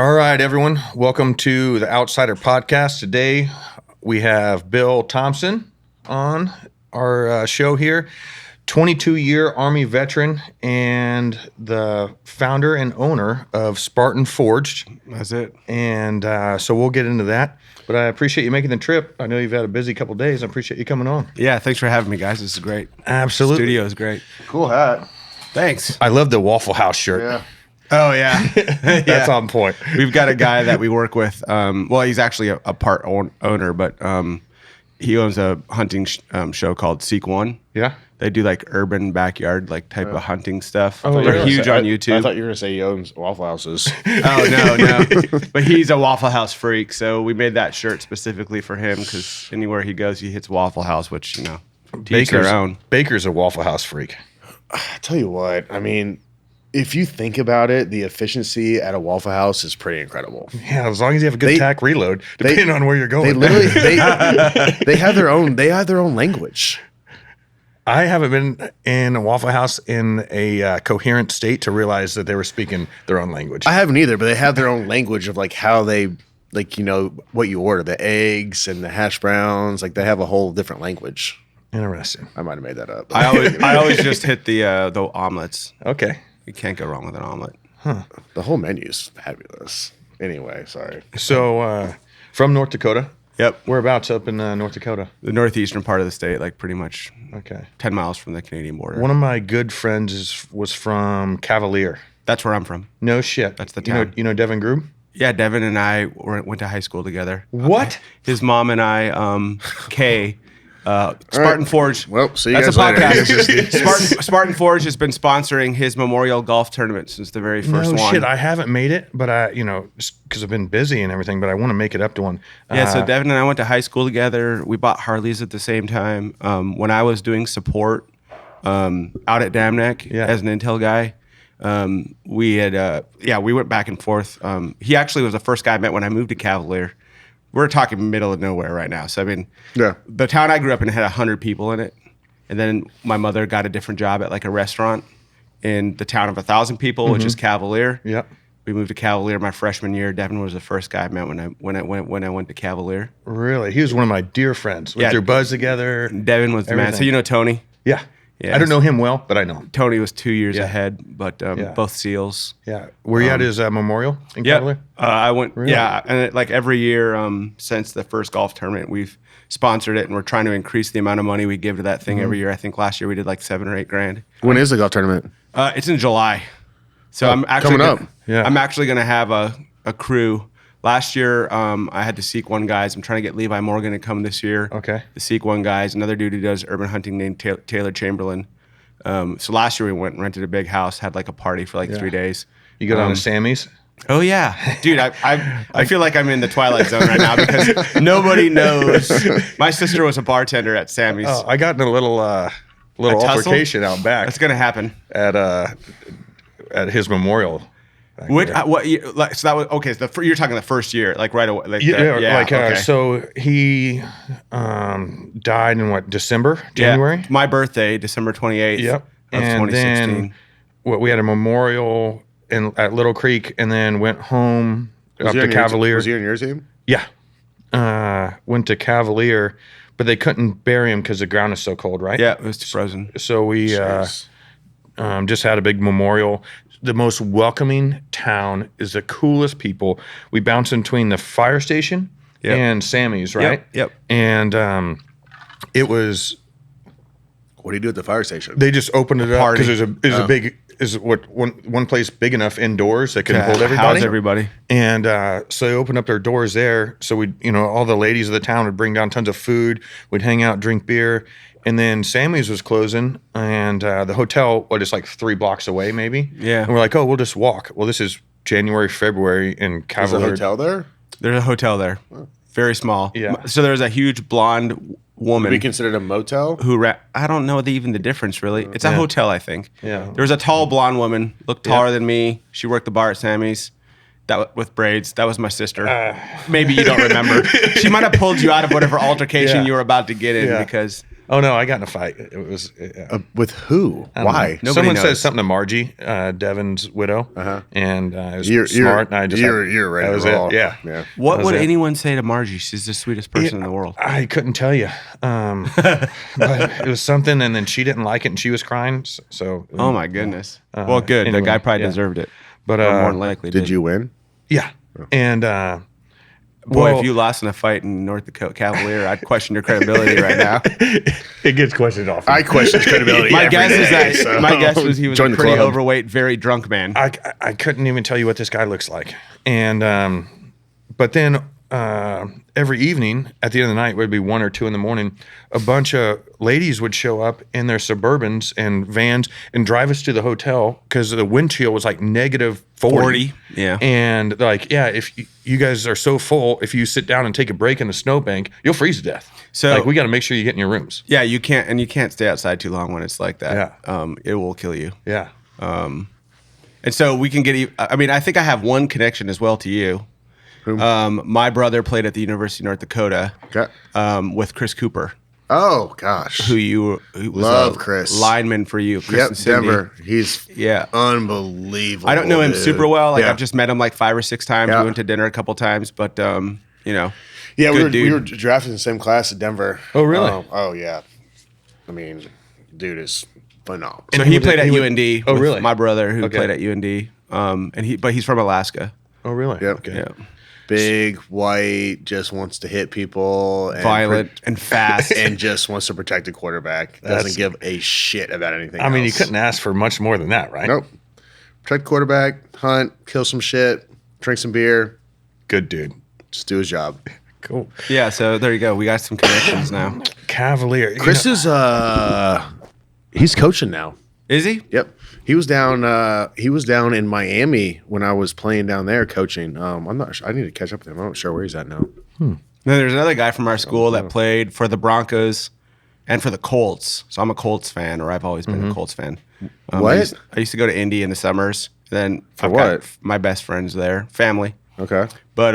All right, everyone. Welcome to the Outsider Podcast. Today, we have Bill Thompson on our show here. 22-year Army veteran and the founder and owner of Spartan Forge. That's it. And so we'll get into that. But I appreciate you making the trip. I know you've had a busy couple days. I appreciate you coming on. Yeah, thanks for having me, guys. This is great. Absolutely. The studio is great. Cool hat. Thanks. I love the Waffle House shirt. Yeah. Oh, yeah. That's on point. We've got a guy that we work with. Well, he's actually a part owner, but he owns a hunting show called Seek One. Yeah. They do like urban backyard type of hunting stuff. Oh, They're really? huge on YouTube. I thought you were going to say he owns Waffle Houses. Oh, no. But he's a Waffle House freak, so we made that shirt specifically for him because anywhere he goes, he hits Waffle House, which, to each their own. Baker's a Waffle House freak. I tell you what, I mean, if you think about it, the efficiency at a Waffle House is pretty incredible. Yeah, as long as you have a good tack reload, depending on where you're going. They literally they have their own language. I haven't been in a Waffle House in a coherent state to realize that they were speaking their own language. I haven't either, but they have their own language of like how they what you order, the eggs and the hash browns, like they have a whole different language. Interesting. I might have made that up. I always just hit the omelets. Okay. You can't go wrong with an omelet. The whole menu's fabulous. Anyway, sorry. So from North Dakota. Yep. Whereabouts up in North Dakota? The northeastern part of the state, like pretty much Okay. 10 miles from the Canadian border. One of my good friends was from Cavalier. That's where I'm from. No shit. That's the You know, town. you know Devin Grube? Yeah, Devin and I went to high school together. What? His mom and I, Kay, Spartan Forge. Well, see you That's guys a later. podcast. Spartan Forge has been sponsoring his memorial golf tournament since the very first No one. shit. I haven't made it, but just because I've been busy and everything, but I want to make it up to one. Yeah, so Devin and I went to high school together. We bought Harleys at the same time. When I was doing support out at Dam Neck as an intel guy, we went back and forth. He actually was the first guy I met when I moved to Cavalier. We're talking middle of nowhere right now. So, I mean, the town I grew up in had 100 people in it. And then my mother got a different job at like a restaurant in the town of 1,000 people, which is Cavalier. Yep. We moved to Cavalier my freshman year. Devin was the first guy I met when I went to Cavalier. Really? He was one of my dear friends. We threw Buzz together. Devin was the man. So you know Tony? Yeah. Yeah. I don't know him well, but I know him. Tony was 2 years ahead, but both SEALs. Yeah. Were you at his memorial in Cavalier? I went. Really? Yeah, and like every year since the first golf tournament, we've sponsored it, and we're trying to increase the amount of money we give to that thing every year. I think last year we did like $7,000 or $8,000. When is the golf tournament? It's in July, so I'm actually coming up. Yeah. I'm actually going to have a crew. Last year, I had the Seek One guys. I'm trying to get Levi Morgan to come this year. Okay. The Seek One guys. Another dude who does urban hunting named Taylor Chamberlain. So last year we went and rented a big house, had like a party for like 3 days. You go down to Sammy's? Oh yeah, dude! I feel like I'm in the Twilight Zone right now because nobody knows. My sister was a bartender at Sammy's. Oh, I got in a little altercation out back. That's gonna happen at his memorial. So that was okay. So you're talking the first year, like right away. Like okay. So he died in December, January? Yeah, my birthday, December 28th. Yep. Of And 2016. then we had a memorial at Little Creek, and then went home up to Cavalier. Was he on your team? Yeah. Went to Cavalier, but they couldn't bury him because the ground is so cold, right? Yeah, it was frozen. So we just had a big memorial. The most welcoming town is the coolest people. We bounced in between the fire station and Sammy's, right? Yep. And it was. What do you do at the fire station? They just opened it up because there's one place big enough indoors that could hold everybody. House everybody. And so they opened up their doors there. So we, all the ladies of the town would bring down tons of food. We'd hang out, drink beer. And then Sammy's was closing, and the hotel, just like 3 blocks away, maybe. Yeah. And we're like, oh, we'll just walk. Well, this is January, February in Cavalier. There's a hotel there? There's a hotel there, very small. Yeah. So there's a huge blonde woman. Would be considered a motel? I don't know even the difference really. It's a hotel, I think. Yeah. There was a tall blonde woman, looked taller than me. She worked the bar at Sammy's. With braids. That was my sister. Maybe you don't remember. She might have pulled you out of whatever altercation you were about to get in because Oh no, I got in a fight. It was With who? Why? Someone says something to Margie, Devin's widow, and it was smart. And I just you're ready. That was it. Yeah. What would anyone say to Margie? She's the sweetest person in the world. I couldn't tell you, but it was something, and then she didn't like it, and she was crying. So oh my goodness. Well, good. Anyway, the guy probably deserved it, but or more than likely did you win? Yeah, and. Boy, if you lost in a fight in North Dakota Cavalier, I'd question your credibility right now. It gets questioned often. I question his credibility. My guess was he was a pretty overweight, very drunk man. I couldn't even tell you what this guy looks like. And but then every evening at the end of the night, it would be 1 or 2 in the morning, a bunch of ladies would show up in their Suburbans and vans and drive us to the hotel because the wind chill was like negative 40. Yeah. And they're like, yeah, if you guys are so full, if you sit down and take a break in the snowbank, you'll freeze to death. So like, we got to make sure you get in your rooms. Yeah, you can't stay outside too long when it's like that. Yeah. It will kill you. Yeah. And so we can get, I mean, I think I have one connection as well to you. My brother played at the University of North Dakota with Chris Cooper. Oh gosh, who was love Chris, lineman for you. Chris and Cindy. Denver. He's unbelievable. I don't know him super well. Like Yeah. I've just met him like 5 or 6 times. We went to dinner a couple times, but you know, yeah, good we were drafted in the same class at Denver. Oh really? Oh yeah. I mean, dude is phenomenal. So he played at UND. Oh with really? My brother who played at UND. But he's from Alaska. Oh really? Yep. Okay. Yeah. Big, white, just wants to hit people. And Violent and fast. and just wants to protect the quarterback. Doesn't give a shit about anything I mean, you else. couldn't ask for much more than that, right? Nope. Protect the quarterback, hunt, kill some shit, drink some beer. Good dude. Just do his job. Cool. Yeah, so there you go. We got some connections now. Cavalier. Chris is he's coaching now. Is he? Yep. He was down in Miami when I was playing down there coaching. I'm not sure. I need to catch up with him. I'm not sure where he's at now. Then there's another guy from our school that played for the Broncos and for the Colts. So I'm a Colts fan, or I've always been a Colts fan. What? I used to go to Indy in the summers. Then For I've what? got my best friends there, family. Okay. But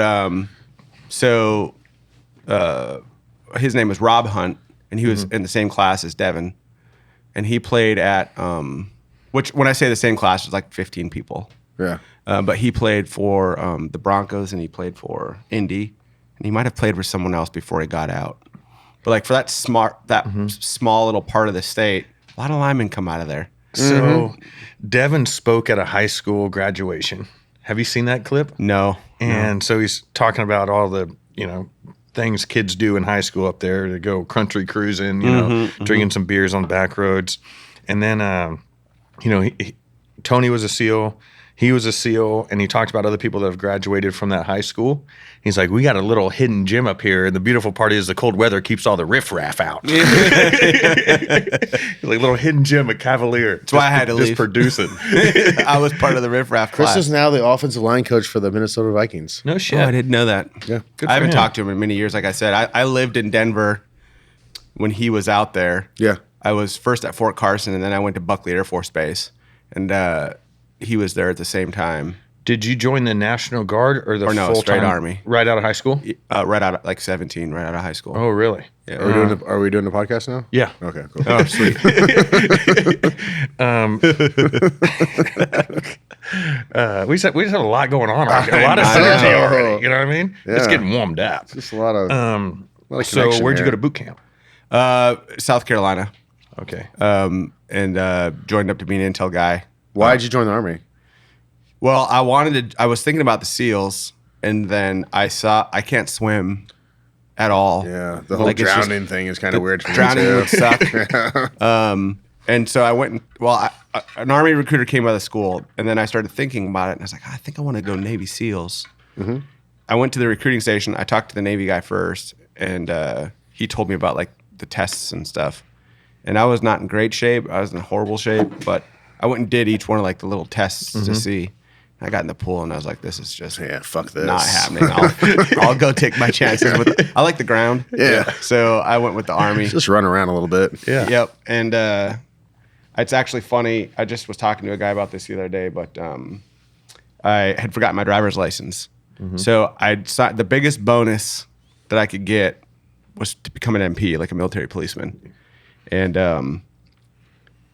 his name was Rob Hunt, and he was in the same class as Devin, and he played at which when I say the same class, it's like 15 people. Yeah. But he played for the Broncos and he played for Indy, and he might have played for someone else before he got out. But like for that small little part of the state, a lot of linemen come out of there. So Devin spoke at a high school graduation. Have you seen that clip? No. And so he's talking about all the, things kids do in high school up there to go country cruising, drinking some beers on the back roads. And then, Tony was a SEAL. He was a SEAL, and he talked about other people that have graduated from that high school. He's like, we got a little hidden gym up here, and the beautiful part is the cold weather keeps all the riffraff out. Like little hidden gym at Cavalier. That's why I had to leave. Just producing. I was part of the riffraff Chris class. is now the offensive line coach for the Minnesota Vikings. No shit. Oh, I didn't know that. Yeah. Good I for haven't him. talked to him in many years. Like I said, I lived in Denver when he was out there. Yeah. I was first at Fort Carson, and then I went to Buckley Air Force Base, and he was there at the same time. Did you join the National Guard or the no, full-time? straight Army. Right out of high school? Right out of, like 17, right out of high school. Oh, really? Yeah. Are we doing the podcast now? Yeah. Okay, cool. Oh, sweet. We just have a lot going on. A lot of I synergy know. already. You know what I mean? It's Yeah. getting warmed up. Just a lot of So connection where'd you here. go to boot camp? South Carolina. Okay. And joined up to be an intel guy. Why'd you join the Army? Well, I was thinking about the SEALs, and then I can't swim at all. Yeah, the whole Like, it's just- drowning thing is kind of weird for me Drowning too. would suck. And so I went, an Army recruiter came by the school, and then I started thinking about it, and I was like, I think I want to go Navy SEALs. Mm-hmm. I went to the recruiting station. I talked to the Navy guy first, and he told me about like the tests and stuff. And I was not in great shape. I was in horrible shape, but I went and did each one of like the little tests to see. I got in the pool, and I was like, this is just Fuck this. not happening. I'll go take my chances. I like the ground. Yeah. So I went with the Army. Just run around a little bit. Yeah. Yep. And it's actually funny. I just was talking to a guy about this the other day, but I had forgotten my driver's license. So the biggest bonus that I could get was to become an MP, like a military policeman. And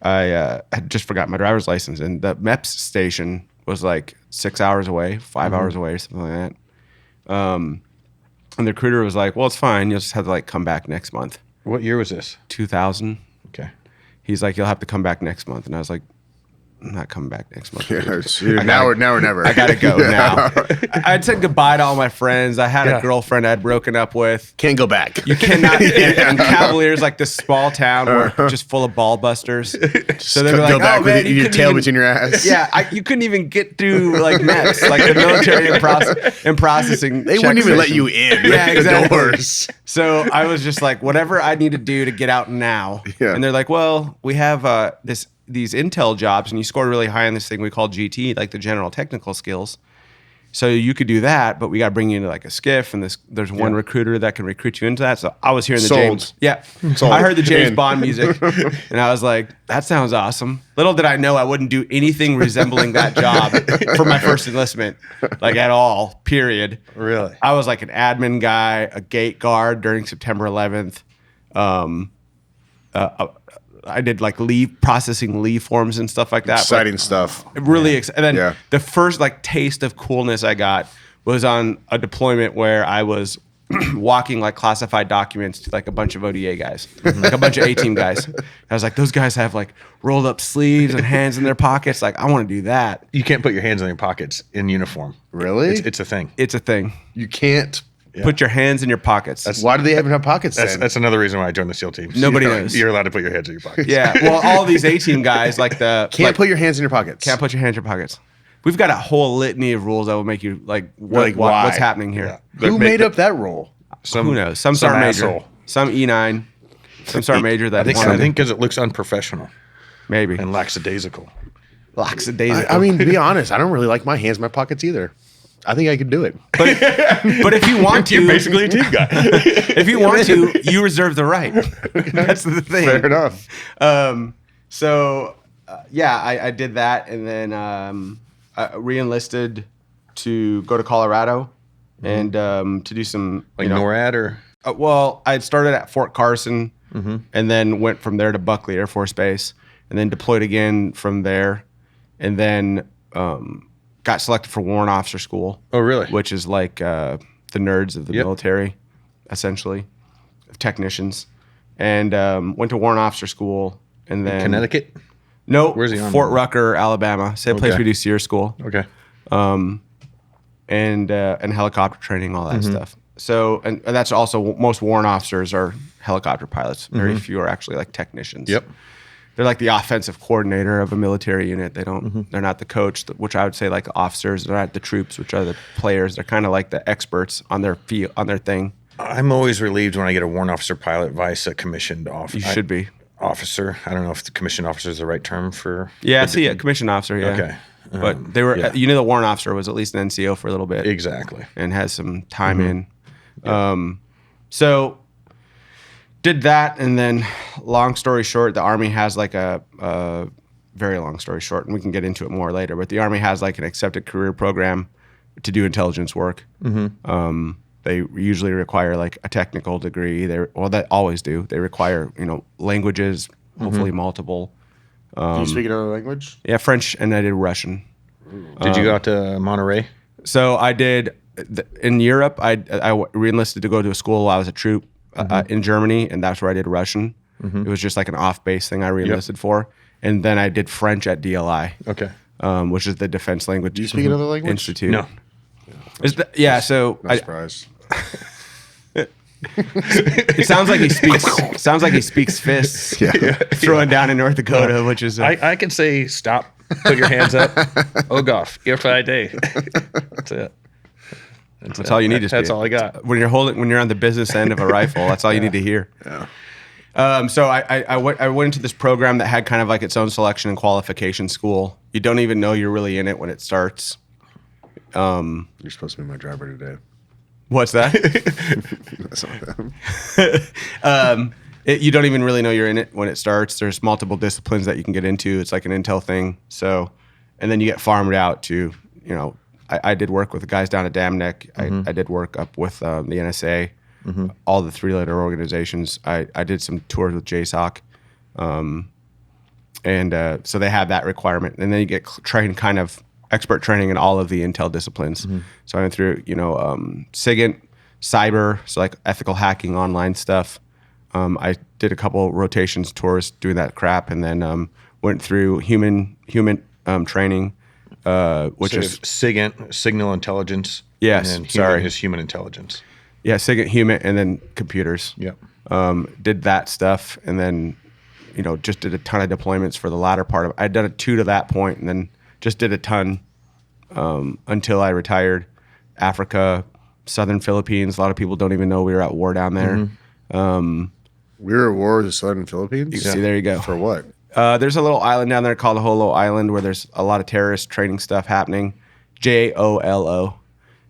I had just forgot my driver's license, and the MEPS station was like 6 hours away, 5 hours away, or something like that. And the recruiter was like, "Well, it's fine. You'll just have to like come back next month." What year was this? 2000. Okay. He's like, "You'll have to come back next month," and I was like, "I'm not coming back next month." Now or never. I gotta go now. I'd said goodbye to all my friends. I had a girlfriend I'd broken up with. Can't go back. You cannot. And Cavalier's like this small town where just full of ball busters. So they're like, go back "Oh man, with your tail between your ass." Yeah, you couldn't even get through like MEPS, like the military and processing. They wouldn't even let you in. Yeah, exactly. The doors. So I was just like, whatever I need to do to get out now. Yeah. And they're like, "Well, we have these intel jobs, and you scored really high on this thing we call GT, like the general technical skills. So you could do that, but we got to bring you into like a skiff, and there's one recruiter that can recruit you into that." So I was hearing the James. Yeah. Sold. I heard the James Bond music, and I was like, that sounds awesome. Little did I know I wouldn't do anything resembling that job for my first enlistment, like at all, period. Really? I was like an admin guy, a gate guard during September 11th. I did like processing leave forms and stuff like that. Exciting stuff. Really exciting. And then Yeah. the first like taste of coolness I got was on a deployment where I was walking like classified documents to like a bunch of ODA guys, like a bunch of A-team guys. I was like, those guys have like rolled up sleeves and hands in their pockets. Like, I want to do that. You can't put your hands in your pockets in uniform. Really? It's a thing. It's a thing. You can't. Put your hands in your pockets. Why do they even have pockets then? That's another reason why I joined the SEAL team. Nobody knows. You're allowed to put your hands in your pockets. Yeah. Well, all these A-team guys like Can't put your hands in your pockets. Can't put your hands in your pockets. We've got a whole litany of rules that will make you like, why? what's happening here. Yeah. Who made up that rule? Who knows? Some sergeant major, asshole. some E9, some sergeant major that I think because it looks unprofessional maybe and lackadaisical. lackadaisical. I mean, to be honest, I don't really like my hands in my pockets either. I think I could do it. But if you want to, You're basically a team guy. if you want to, you reserve the right. That's the thing. Fair enough. I did that, and then I re-enlisted to go to Colorado and to do some Like NORAD or? well, I had started at Fort Carson and then went from there to Buckley Air Force Base, and then deployed again from there, and then got selected for Warrant Officer School. Oh, really? Which is like the nerds of the military, essentially, technicians, and went to Warrant Officer School, and then Connecticut? No, Where's he on? Fort Rucker, Alabama, same place we do SEER School. Okay. And helicopter training, all that stuff. So, and that's also, most warrant officers are helicopter pilots. Very few are actually like technicians. Yep. They're like the offensive coordinator of a military unit. They don't, they're not the coach, which I would say like the officers. They're not the troops, which are the players. They're kind of like the experts on their field, on their thing. I'm always relieved when I get a warrant officer pilot vice a commissioned officer. You should be. Officer. I don't know if the commissioned officer is the right term for. Yeah, see, a commissioned officer, yeah. Okay. But they were, you know, the warrant officer was at least an NCO for a little bit. Exactly. And has some time in. So did that, and then long story short, the Army has like a very long story short, and we can get into it more later, but the Army has like an accepted career program to do intelligence work. They usually require like a technical degree. They always do. They require, you know, languages, hopefully multiple. Do you speak another language? Yeah, French, and I did Russian. Did you go out to Monterey? So I did in Europe. I re-enlisted to go to a school while I was a troop in Germany, and that's where I did Russian. It was just like an off-base thing I re-enlisted for, and then I did French at DLI. Okay. Which is the Defense Language Do you speak another language? Institute. No. So No surprise. it sounds like he speaks. Sounds like he speaks fists. Throwing down in North Dakota, which is I can say stop, put your hands up. Oh, gosh. If I do. That's it. That's all you need to speak. That's all I got. When you're on the business end of a rifle, that's all you need to hear. Yeah. So I went into this program that had kind of like its own selection and qualification school. You don't even know you're really in it when it starts. You're supposed to be my driver today. What's that? That's not them. You don't even really know you're in it when it starts. There's multiple disciplines that you can get into. It's like an intel thing. So, and then you get farmed out to, you know, I did work with the guys down at Dam Neck. I did work up with the NSA, all the three-letter organizations. I did some tours with JSOC. So they have that requirement, and then you get trained kind of expert training in all of the intel disciplines. So I went through, SIGINT, cyber, so like ethical hacking, online stuff. I did a couple rotations tours doing that crap, and then went through human training, which is SIGINT, signal intelligence. Yes, and human is human intelligence. Yeah, SIGINT, human, and then computers. Yep. Did that stuff, and then just did a ton of deployments for the latter part of it. I'd done it 2 to that point, and then just did a ton until I retired. Africa, southern Philippines. A lot of people don't even know we were at war down there. We were at war with the southern Philippines? See, there you go. For what? There's a little island down there called Holo Island where there's a lot of terrorist training stuff happening. JOLO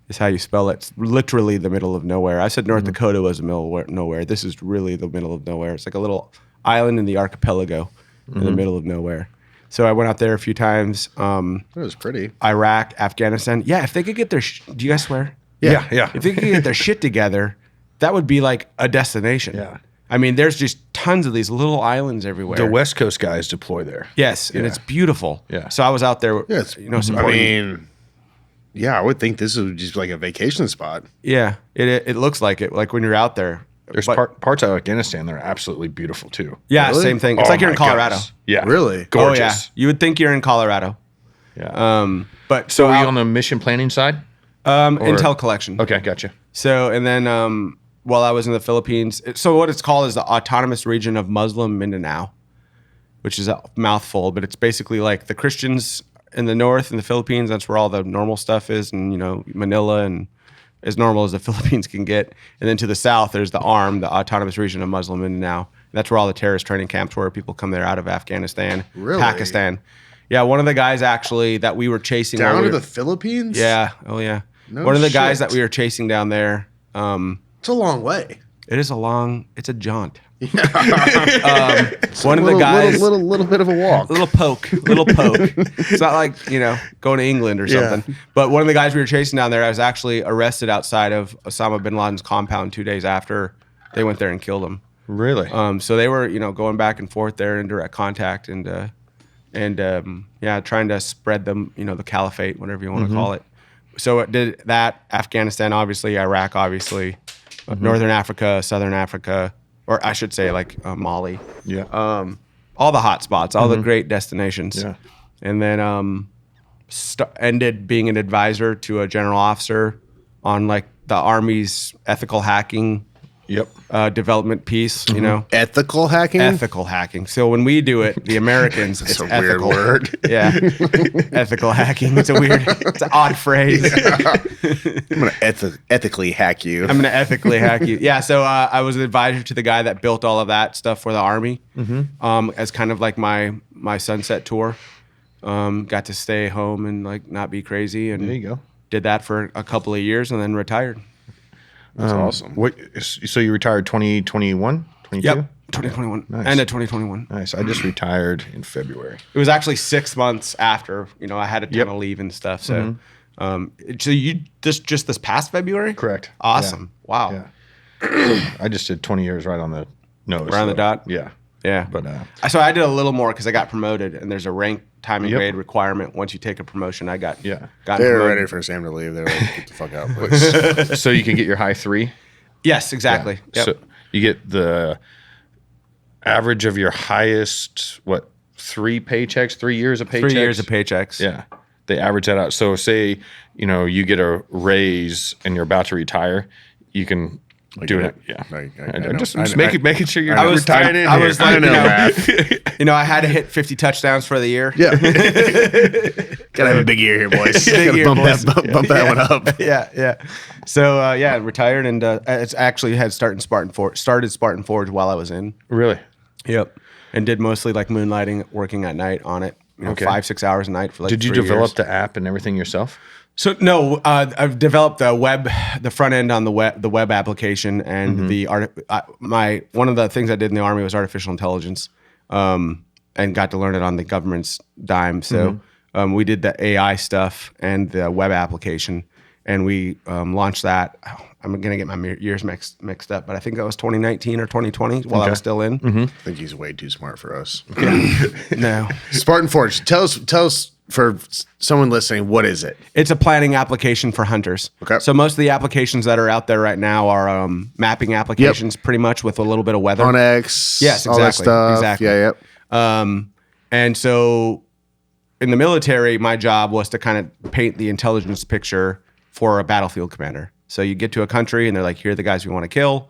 is how you spell it. It's literally the middle of nowhere. I said North Dakota was the middle of nowhere. This is really the middle of nowhere. It's like a little island in the archipelago in the middle of nowhere. So I went out there a few times. It was pretty. Iraq, Afghanistan. Yeah, if they could get their... do you guys swear? Yeah. If they could get their shit together, that would be like a destination. Yeah. I mean, there's just tons of these little islands everywhere. The West Coast guys deploy there. Yes, and it's beautiful. Yeah. So I was out there, I supporting. I would think this would just be like a vacation spot. Yeah, it looks like it. Like when you're out there. There's parts of Afghanistan that are absolutely beautiful too. Yeah, Really? same thing. It's like you're in Colorado. Goodness. Yeah. Really? Gorgeous. Oh, yeah. You would think you're in Colorado. Yeah. But So are you on the mission planning side? Intel collection. Okay, gotcha. So, and then while I was in the Philippines, so what it's called is the Autonomous Region of Muslim Mindanao, which is a mouthful, but it's basically like the Christians in the north in the Philippines. That's where all the normal stuff is, and Manila, and as normal as the Philippines can get. And then to the south, there's the ARM, the Autonomous Region of Muslim Mindanao. That's where all the terrorist training camps were. People come there out of Afghanistan, Pakistan. Yeah, one of the guys actually that we were chasing Down to the Philippines? Yeah. Oh yeah. No One of the guys shit. that we were chasing down there. It's a long way. It's a jaunt. It's One of the guys, little bit of a walk. little poke. It's not like going to England or something. But one of the guys we were chasing down there, I was actually arrested outside of Osama bin Laden's compound 2 days after they went there and killed him. Really? So they were going back and forth there in direct contact and trying to spread them the caliphate, whatever you want to call it. So it did that. Afghanistan, obviously. Iraq, obviously. Northern Africa, Southern Africa, or I should say like Mali. Yeah. All the hot spots, all the great destinations. Yeah. And then ended being an advisor to a general officer on like the Army's ethical hacking development piece, Ethical hacking? Ethical hacking. So when we do it, the Americans, it's a ethical. weird word. Yeah. Ethical hacking. It's an odd phrase. I'm going to ethically hack you. I'm going to ethically hack you. Yeah. So I was an advisor to the guy that built all of that stuff for the Army as kind of like my sunset tour. Got to stay home and like not be crazy. And There you go. Did that for a couple of years and then retired. That's awesome. So you retired 2021, 22? Yep. 2021. Nice. End of 2021. Nice. I just retired in February. It was actually 6 months after, I had a ton of leave and stuff. So, so you just this past February? Correct. Awesome. Yeah. Wow. Yeah. I just did 20 years right on the nose. Right on the dot? Yeah. Yeah. But so I did a little more because I got promoted, and there's a rank, time, and Yep. grade requirement. Once you take a promotion, I got They're promoted. ready for Sam to leave. They're like, get the fuck out, please. so you can get your high 3. Yes, exactly. Yeah. Yep. So you get the average of your highest 3 paychecks, 3 years of paychecks. 3 years of paychecks. Yeah. They average that out. So say, you get a raise and you're about to retire, you can do it. Yeah. I know. Just I know. making sure you're I was retired in I here. was like, math. I had to hit 50 touchdowns for the year. Yeah. Gotta have a big year here, boys. Big Gotta year, bump boys. that one up. Yeah. So retired, and it's actually had started Spartan Forge while I was in. Really? Yep. And did mostly like moonlighting, working at night on it. Okay. 5-6 hours a night for like. Did you 3 develop years. the app and everything yourself? So no, I've developed the front end on the web application, and one of the things I did in the Army was artificial intelligence, and got to learn it on the government's dime. So we did the AI stuff and the web application, and we launched that. I'm gonna get my years mixed up, but I think that was 2019 or 2020 while I was still in. I think he's way too smart for us. No, Spartan Forge. Tell us for someone listening, what is it? it's a planning application for hunters. Okay. So most of the applications that are out there right now are mapping applications, pretty much with a little bit of weather. On X. Yes, all that exactly, stuff. exactly. Yeah, yep. And so in the military, my job was to kind of paint the intelligence picture for a battlefield commander. So you get to a country and they're like, here are the guys we want to kill.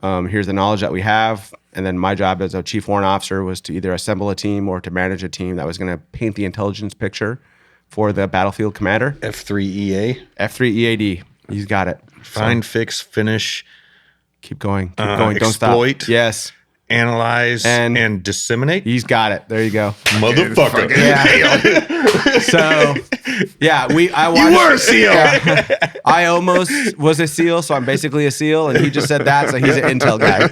Here's the knowledge that we have. And then my job as a chief warrant officer was to either assemble a team or to manage a team that was going to paint the intelligence picture for the battlefield commander. F3EA. F3EAD. He's got it. Find, fix, finish, Keep going. Keep going. Don't exploit. stop. Yes. analyze, and disseminate. He's got it. There you go. Motherfucker. Yeah. So, yeah, I watched. You were a SEAL. Yeah. I almost was a SEAL, so I'm basically a SEAL, and he just said that, so he's an intel guy.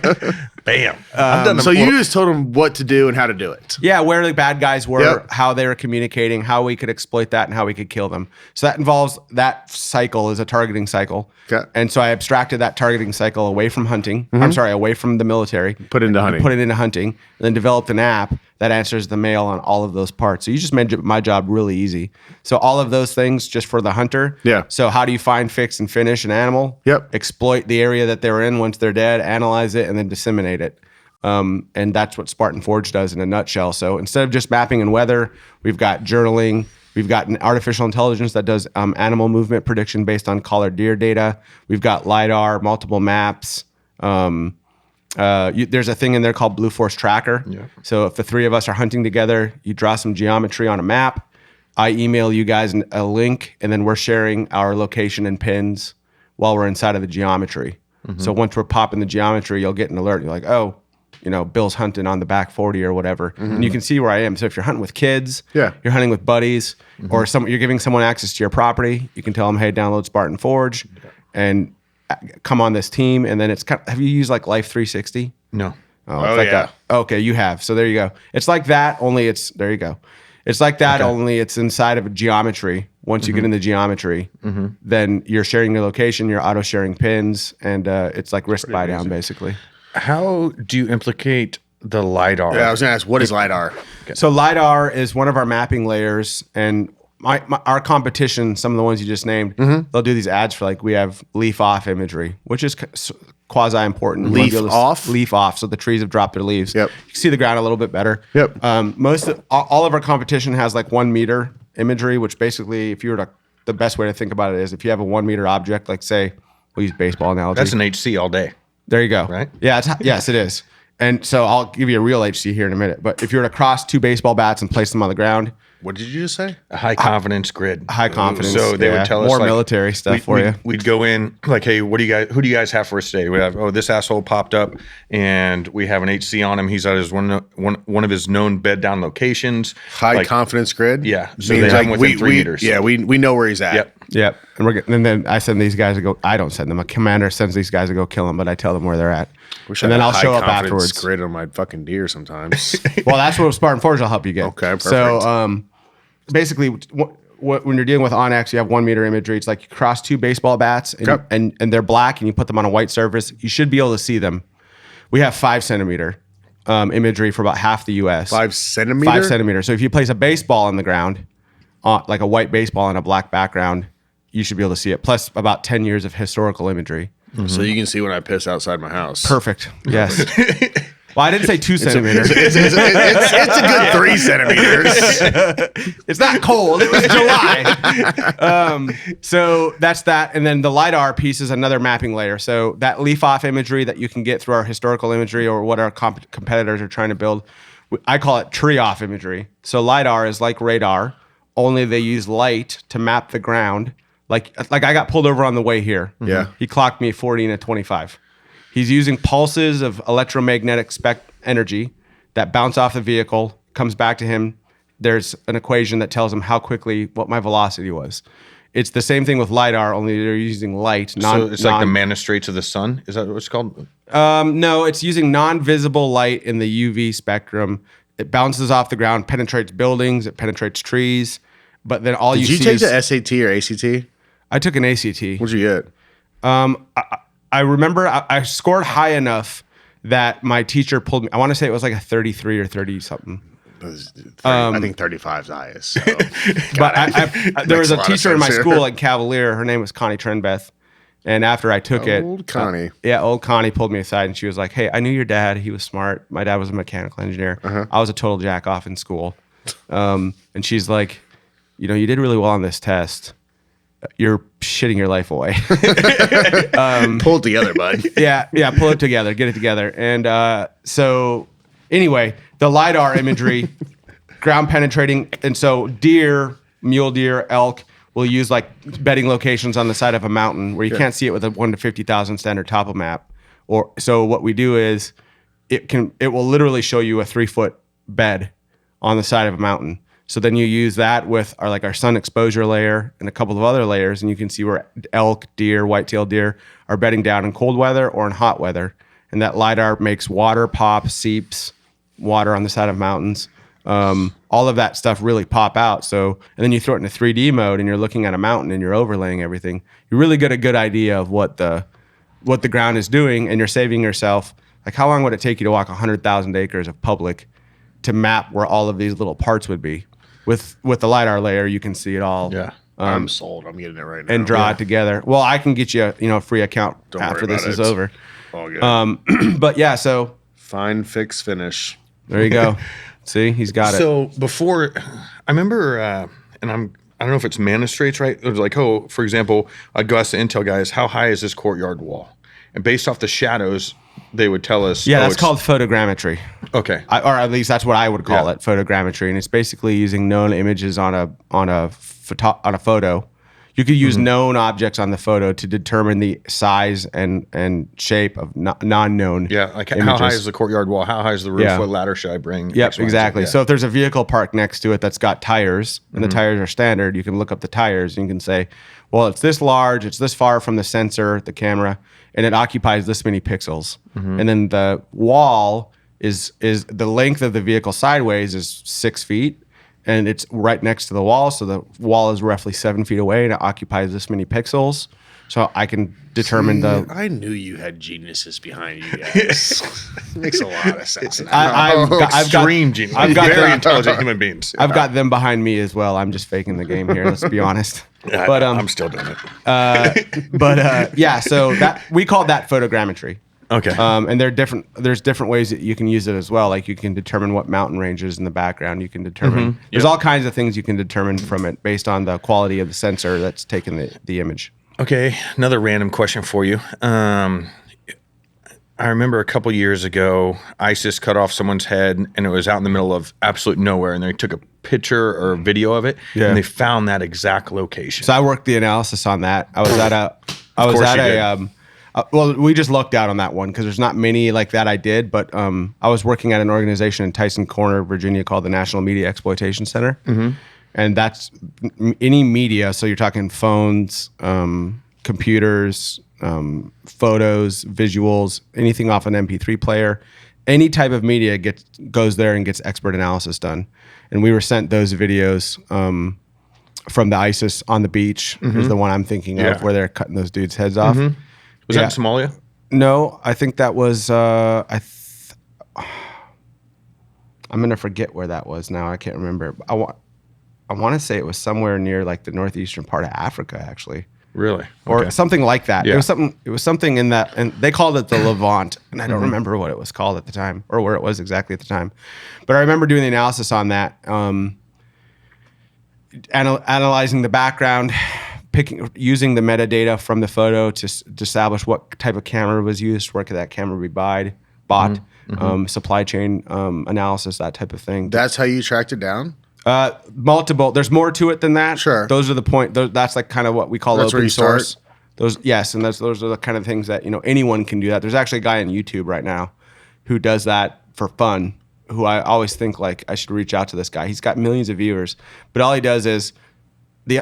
Bam. I've done So you just told him what to do and how to do it. Yeah, where the bad guys were, Yep. how they were communicating, how we could exploit that, and how we could kill them. So that involves, that cycle is a targeting cycle. Okay. And so I abstracted that targeting cycle away from hunting. I'm sorry, away from the military. Put it into hunting. Put it into hunting, and then developed an app that answers the mail on all of those parts. So you just made my job really easy. So all of those things just for the hunter. Yeah. So how do you find, fix, and finish an animal? Yep. Exploit the area that they're in once they're dead, analyze it, and then disseminate it. And that's what Spartan Forge does in a nutshell. So instead of just mapping and weather, we've got journaling. We've got an artificial intelligence that does animal movement prediction based on collared deer data. We've got LiDAR, multiple maps. There's a thing in there called Blue Force Tracker. Yeah. So if the three of us are hunting together, you draw some geometry on a map. I email you guys a link, and then we're sharing our location and pins while we're inside of the geometry. Mm-hmm. So once we're popping the geometry, you'll get an alert. You're like, oh, Bill's hunting on the back 40 or whatever. Mm-hmm. And you can see where I am. So if you're hunting with kids, Yeah. you're hunting with buddies, or you're giving someone access to your property, you can tell them, hey, download Spartan Forge and come on this team. And then it's kind of, have you used like Life 360? No. Oh, it's like yeah. that. Okay, you have. So there you go. It's like that, only there you go. It's like that, only it's inside of a geometry. Once you get in the geometry, then you're sharing your location, you're auto sharing pins, and it's like risk buy down basically. How do you implicate the LiDAR? Yeah, I was going to ask, what is LiDAR? So LiDAR is one of our mapping layers, and our competition, some of the ones you just named, they'll do these ads for like, we have leaf off imagery, which is quasi important. Leaf off? Leaf off. So the trees have dropped their leaves. Yep. You can see the ground a little bit better. Yep. All of our competition has like 1 meter imagery, which basically, the best way to think about it is if you have a 1 meter object, like say, we'll use baseball analogy. That's an HC all day. There you go. Right? Yeah. Yes, it is. And so I'll give you a real HC here in a minute. But if you were to cross 2 baseball bats and place them on the ground, What did you just say? A high confidence grid. high confidence. So they would tell us more like, military stuff for you. We'd go in like, hey, who do you guys have for us today? We have, this asshole popped up, and we have an HC on him. He's at his one of his known bed down locations. High confidence grid? Yeah. So Means they have him within 3 meters. Yeah, we know where he's at. Yep. Yep. And then I send these guys to go. I don't send them. A commander sends these guys to go kill them, but I tell them where they're at. Wish And I then had I'll high show up confidence afterwards. Grid on my fucking deer sometimes. Well, that's what Spartan Forge will help you get. Okay, perfect. So basically, when you're dealing with OnX, you have 1 meter imagery. It's like you cross 2 baseball bats and they're black, and you put them on a white surface. You should be able to see them. We have 5 centimeter imagery for about half the U.S. 5 centimeter? 5 centimeters. So if you place a baseball on the ground, like a white baseball on a black background, you should be able to see it. Plus about 10 years of historical imagery. So you can see when I piss outside my house. Perfect. Yes. Well, I didn't say 2 centimeters. It's a good 3 centimeters. It's not cold. It was July. So that's that. And then the LiDAR piece is another mapping layer. So that leaf off imagery that you can get through our historical imagery or what our competitors are trying to build, I call it tree off imagery. So LiDAR is like radar, only they use light to map the ground. Like I got pulled over on the way here. Yeah. He clocked me 40 and a 25. He's using pulses of electromagnetic energy that bounce off the vehicle, comes back to him. There's an equation that tells him how quickly, what my velocity was. It's the same thing with LiDAR, only they're using light. So it's like the Manistrates of the sun? Is that what it's called? No, it's using non-visible light in the UV spectrum. It bounces off the ground, penetrates buildings, it penetrates trees. But then all Did you you see take is... the SAT or ACT? I took an ACT. What'd you get? I remember I scored high enough that my teacher pulled me. I want to say it was like a 33 or 30 something. I think 35 is the highest. So. But there was a teacher in my school at Cavalier. Her name was Connie Trenbeth. And after I took it, Old Connie. Old Connie pulled me aside and she was like, "Hey, I knew your dad. He was smart. My dad was a mechanical engineer. I was a total jack off in school." And she's like, "You know, you did really well on this test. You're shitting your life away." Pull it together, bud. Yeah, pull it together, get it together. And so anyway, the LiDAR imagery, ground penetrating. And so deer, mule deer, elk will use like bedding locations on the side of a mountain where you can't see it with a 1 to 50,000 standard topo map. Or so what we do is it will literally show you a 3-foot bed on the side of a mountain. So then you use that with our sun exposure layer and a couple of other layers, and you can see where elk, deer, white-tailed deer are bedding down in cold weather or in hot weather. And that LiDAR makes water pop, seeps, water on the side of mountains. All of that stuff really pop out. So, and then you throw it into 3D mode and you're looking at a mountain and you're overlaying everything. You really get a good idea of what the ground is doing, and you're saving yourself. Like, how long would it take you to walk 100,000 acres of public to map where all of these little parts would be? With the LiDAR layer, you can see it all. Yeah. I'm sold. I'm getting it right now. And draw it together. Well, I can get you a free account after this is over. All good. But yeah, so find, fix, finish. There you go. See, he's got it. So before, I remember, and I don't know if it's Manistrates, right? It was like, for example, I'd go ask the Intel guys, how high is this courtyard wall? And based off the shadows, they would tell us. Yeah, that's called photogrammetry. Okay. Or at least that's what I would call it, photogrammetry. And it's basically using known images on a photo. You could use known objects on the photo to determine the size and shape of non-known. Yeah, like images. how high is the courtyard wall? How high is the roof? Yeah. What ladder should I bring? Yep, X, Y, exactly. Z. Yeah. So if there's a vehicle parked next to it that's got tires, and the tires are standard, you can look up the tires and you can say, well, it's this large, it's this far from the sensor, the camera, and it occupies this many pixels. And then the wall is the length of the vehicle sideways is 6 feet, and it's right next to the wall. So the wall is roughly 7 feet away, and it occupies this many pixels. So I can determine I knew you had geniuses behind you guys. Makes a lot of sense. I've got very intelligent human beings. I've got them behind me as well. I'm just faking the game here. Let's be honest. Yeah, But I'm still doing it. yeah. So that we call that photogrammetry. Okay. And there's different ways that you can use it as well. Like you can determine what mountain ranges in the background. You can determine there's all kinds of things you can determine from it based on the quality of the sensor that's taking the image. Okay, another random question for you. I remember a couple years ago, ISIS cut off someone's head, and it was out in the middle of absolute nowhere, and they took a picture or a video of it, and they found that exact location. So I worked the analysis on that. I was at well, we just lucked out on that one because there's not many like that I did, but I was working at an organization in Tyson Corner, Virginia called the National Media Exploitation Center. And that's any media. So you're talking phones, computers, photos, visuals, anything off an MP3 player. Any type of media goes there and gets expert analysis done. And we were sent those videos from the ISIS on the beach. Is the one I'm thinking of where they're cutting those dudes' heads off. Was that in Somalia? No, I think that was. I'm gonna forget where that was now. I can't remember. I want to say it was somewhere near like the northeastern part of Africa, actually. Really? Or something like that. Yeah. It was something in that, and they called it the Levant, and I don't remember what it was called at the time or where it was exactly at the time. But I remember doing the analysis on that, analyzing the background, using the metadata from the photo to establish what type of camera was used, where could that camera be bought, supply chain analysis, that type of thing. That's how you tracked it down? Multiple. There's more to it than that. Sure. Those are the point. That's like kind of what we call That's where open you source. start? Those are the kind of things that anyone can do that. There's actually a guy on YouTube right now who does that for fun. Who I always think like I should reach out to this guy. He's got millions of viewers, but all he does is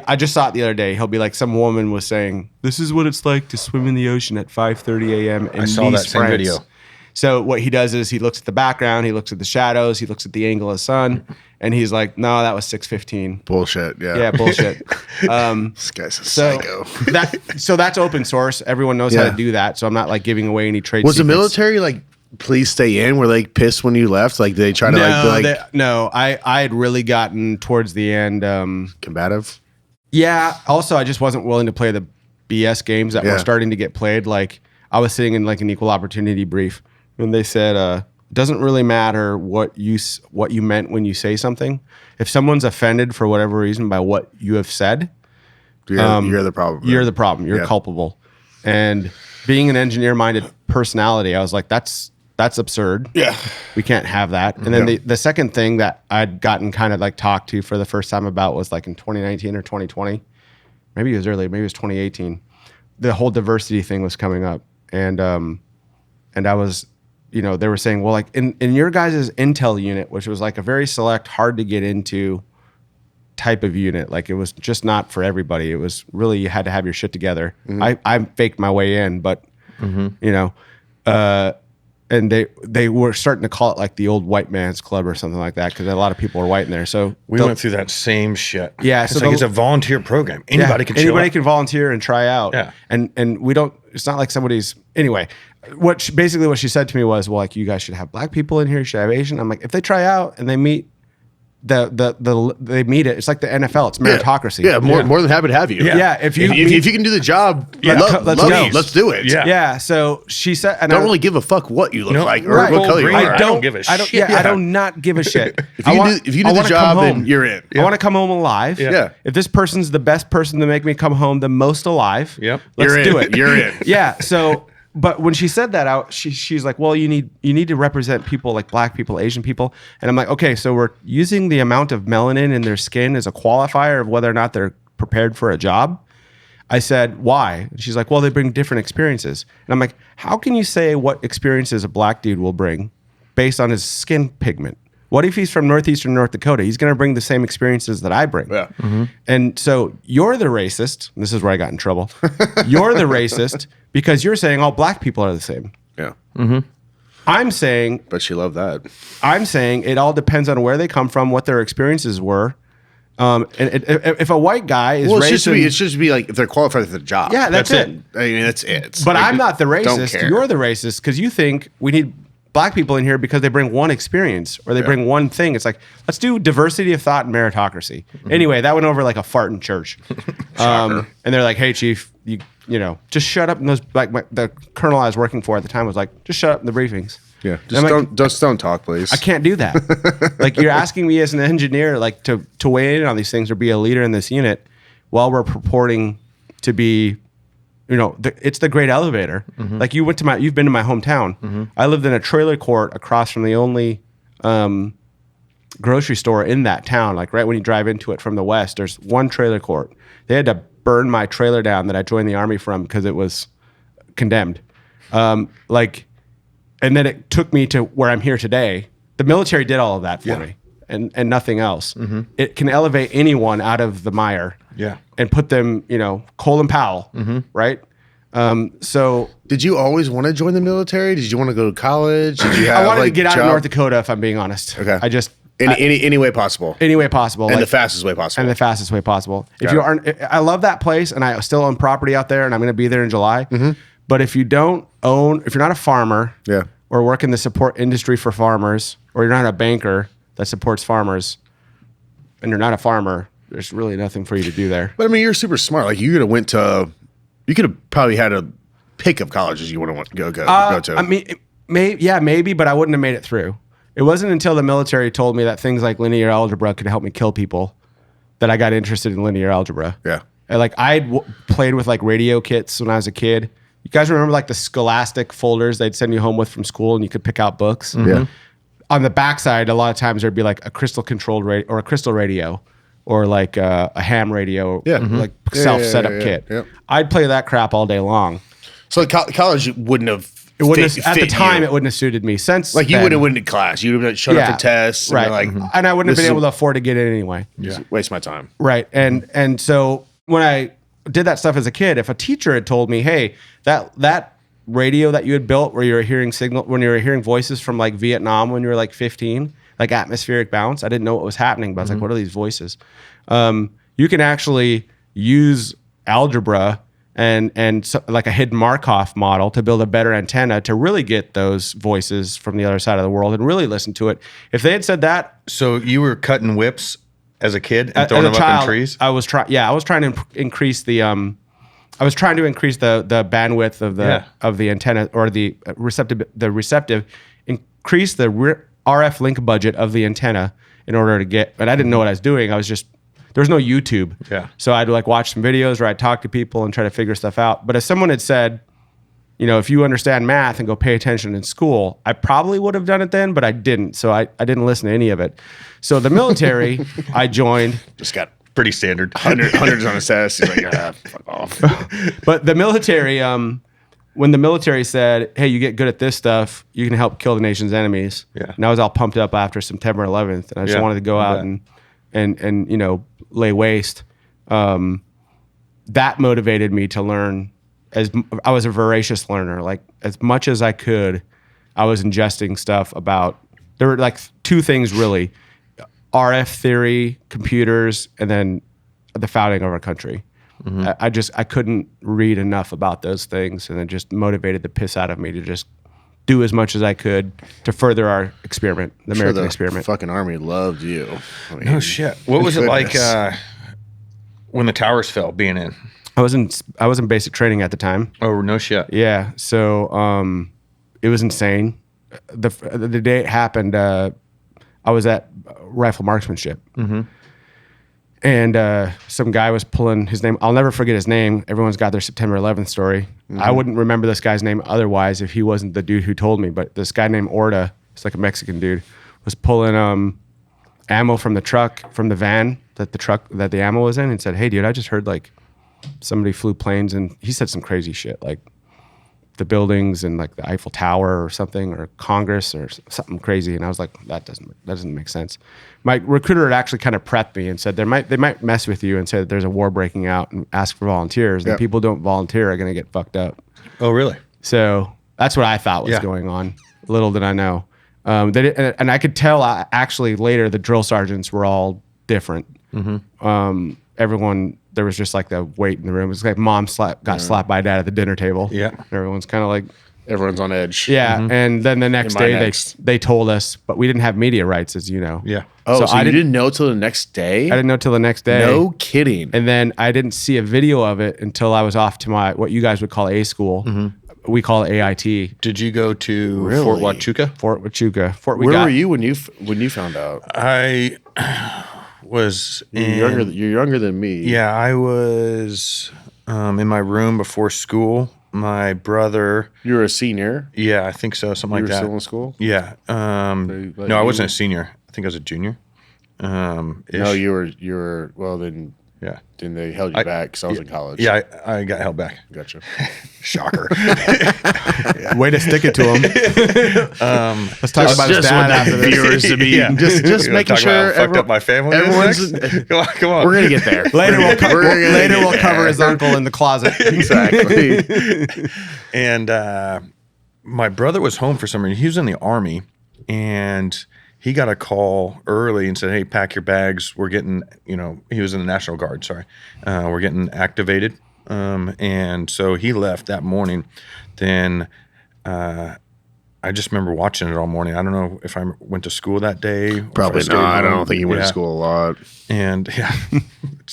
I just saw it the other day. He'll be like, some woman was saying, "This is what it's like to swim in the ocean at 5:30 a.m. in I saw Nice, that same France." video. So what he does is he looks at the background, he looks at the shadows, he looks at the angle of the sun, and he's like, no, that was 615. Bullshit. Yeah. Yeah, bullshit. This guy's a psycho. So that's open source. Everyone knows how to do that. So I'm not like giving away any trade Was secrets. the military like, please stay in? Were they like, pissed when you left? Like they try to I had really gotten towards the end. Combative? Yeah. Also, I just wasn't willing to play the BS games that were starting to get played. Like I was sitting in like an equal opportunity brief and they said, it doesn't really matter what you meant when you say something. If someone's offended for whatever reason by what you have said, you're the problem. You're the problem. You're culpable. And being an engineer-minded personality, I was like, that's absurd. Yeah. We can't have that. And then the second thing that I'd gotten kind of like talked to for the first time about was like in 2019 or 2020. Maybe it was earlier. Maybe it was 2018. The whole diversity thing was coming up. And I was, they were saying, well, like in your guys' Intel unit, which was like a very select, hard to get into type of unit, like it was just not for everybody. It was really, you had to have your shit together. I faked my way in, but and they were starting to call it like the old white man's club or something like that because a lot of people were white in there. So we went through that same shit. Yeah, it's it's a volunteer program. Anybody can show anybody up. can volunteer and try out. Yeah, and we don't. It's not like somebody's anyway. What she said to me was, well, like you guys should have black people in here. You should have Asian. I'm like, if they try out and they meet. They meet it. It's like the NFL. It's meritocracy. Yeah, more than happy to have you. Yeah, if you can do the job, let's go. Let's do it. Yeah. So she said, and don't really give a fuck what you look like or what color you are. I don't give a shit. I do not give a shit. If you do the job, then you're in. I want to come home alive. Yeah. If this person's the best person to make me come home the most alive, let's do it. You're in. Yeah. So. But when she said that out, she's like, well, you need to represent people like black people, Asian people. And I'm like, okay, so we're using the amount of melanin in their skin as a qualifier of whether or not they're prepared for a job. I said, why? And she's like, well, they bring different experiences. And I'm like, how can you say what experiences a black dude will bring based on his skin pigment? What if he's from northeastern North Dakota? He's going to bring the same experiences that I bring. Yeah. Mm-hmm. And so you're the racist. This is where I got in trouble. You're the racist because you're saying all black people are the same. Yeah. Mm-hmm. I'm saying... But she loved that. I'm saying it all depends on where they come from, what their experiences were. And if a white guy is racist... It should be like if they're qualified for the job. Yeah, that's it. I mean, that's it. But like, I'm not the racist. You're the racist because you think we need... black people in here because they bring one experience or they bring one thing. It's like, let's do diversity of thought and meritocracy. Mm-hmm. Anyway, that went over like a fart in church. And they're like, hey, chief, you just shut up. And those, like the colonel I was working for at the time was like, just shut up in the briefings. Yeah. Just don't talk, please. I can't do that. Like you're asking me as an engineer, like to weigh in on these things or be a leader in this unit while we're purporting to be, it's the great elevator. Mm-hmm. Like you've been to my hometown. Mm-hmm. I lived in a trailer court across from the only grocery store in that town. Like right when you drive into it from the west, there's one trailer court. They had to burn my trailer down that I joined the Army from because it was condemned. And then it took me to where I'm here today. The military did all of that for me and nothing else. Mm-hmm. It can elevate anyone out of the mire. Yeah. And put them, Colin Powell, right? So did you always want to join the military? Did you want to go to college? Did you have, I wanted to get out of North Dakota, if I'm being honest. Okay. I just any way possible. Any way possible. And the fastest way possible. And the fastest way possible. If you aren't, I love that place, and I still own property out there, and I'm going to be there in July. Mm-hmm. But if you're not a farmer, or work in the support industry for farmers, or you're not a banker that supports farmers, and you're not a farmer, there's really nothing for you to do there. But I mean, you're super smart. Like you could have probably had a pick of colleges you want to go to. I mean, maybe, but I wouldn't have made it through. It wasn't until the military told me that things like linear algebra could help me kill people that I got interested in linear algebra. Yeah. And like I played with like radio kits when I was a kid. You guys remember like the Scholastic folders they'd send you home with from school and you could pick out books? Mm-hmm. Yeah. On the backside, a lot of times there'd be like a crystal controlled radio or a crystal radio. Or like a ham radio, like self-setup kit. Yeah. I'd play that crap all day long. So college wouldn't have. It wouldn't have, at the time, it wouldn't have suited me. Since like you wouldn't have went to class, you would have showed up for tests, right? And I wouldn't have been able to afford to get in anyway. Yeah, waste my time. Right, and so when I did that stuff as a kid, if a teacher had told me, "Hey, that radio that you had built where you were hearing when you were hearing voices from like Vietnam when you were like 15, like atmospheric bounce. I didn't know what was happening, but I was like, what are these voices? You can actually use algebra and so, like a hidden Markov model to build a better antenna to really get those voices from the other side of the world and really listen to it. If they had said that, So you were cutting whips as a kid and throwing them up in trees? I was trying to increase the bandwidth of the antenna or the receptive, increase the RF link budget of the antenna in order to get. And I didn't know what I was doing. There was no YouTube. Yeah. So I'd like watch some videos where I'd talk to people and try to figure stuff out. But if someone had said, if you understand math and go pay attention in school, I probably would have done it then, but I didn't. So I didn't listen to any of it. So the military, I joined. Just got Pretty standard. hundreds on his ass. He's like, fuck off. But the military, when the military said, hey, you get good at this stuff, you can help kill the nation's enemies. Yeah. And I was all pumped up after September 11th. And I just wanted to go out and lay waste. That motivated me to learn. I was a voracious learner. Like as much as I could, I was ingesting stuff about. There were like two things really: RF theory, computers, and then the founding of our country. I couldn't read enough about those things, and it just motivated the piss out of me to just do as much as I could to further our experiment, the American experiment. Fucking Army loved you. I mean, No shit. What was it like when the towers fell? Being in? I was in basic training at the time. Oh no shit. Yeah, so it was insane. The day it happened, I was at rifle marksmanship, and some guy was pulling his name. I'll never forget his name. Everyone's got their September 11th story. I wouldn't remember this guy's name otherwise if he wasn't the dude who told me. But this guy named Orta, it's like a Mexican dude, was pulling ammo from the truck, from the van that the ammo was in, and said, "Hey, dude, I just heard like somebody flew planes," and he said some crazy shit like the buildings and like the Eiffel Tower or something, or Congress or something crazy. And I was like, that doesn't make sense. My recruiter had actually kind of prepped me and said they might mess with you and say that there's a war breaking out and ask for volunteers. And people don't volunteer are going to get fucked up. Oh really? So that's what I thought was going on. Little did I know. And I could tell actually later the drill sergeants were all different. Everyone, there was just like the weight in the room. It was like mom got slapped by dad at the dinner table. Yeah. And everyone's kind of like, everyone's on edge. yeah. And then the next day they told us, but we didn't have media rights, as you know. Yeah. Oh, so you didn't know till the next day? I didn't know till the next day. No kidding. And then I didn't see a video of it until I was off to what you guys would call A school. We call it AIT. Did you go to Really? Fort Huachuca? Fort Huachuca. Where were you when you found out? I was You're younger than me. Yeah, I was in my room before school. My brother. You were a senior. Yeah, I think so. Something You like were that. still in school. Yeah. No, I wasn't a senior. I think I was a junior. No, you were. Well, then. Yeah. Then they held you back because I was in college. Yeah, I got held back. Gotcha. Shocker. Way to stick it to him. Let's talk about his dad after this. Viewers to be just making sure fucked up my family. everyone's. Come on. We're gonna get there. Later we'll cover his uncle in the closet. Exactly. And my brother was home for some reason. He was in the Army, and he got a call early and said, "Hey, pack your bags. We're getting," he was in the National Guard. Sorry, we're getting activated. And so he left that morning. Then I just remember watching it all morning. I don't know if I went to school that day. Probably not. I don't think he went to school a lot. And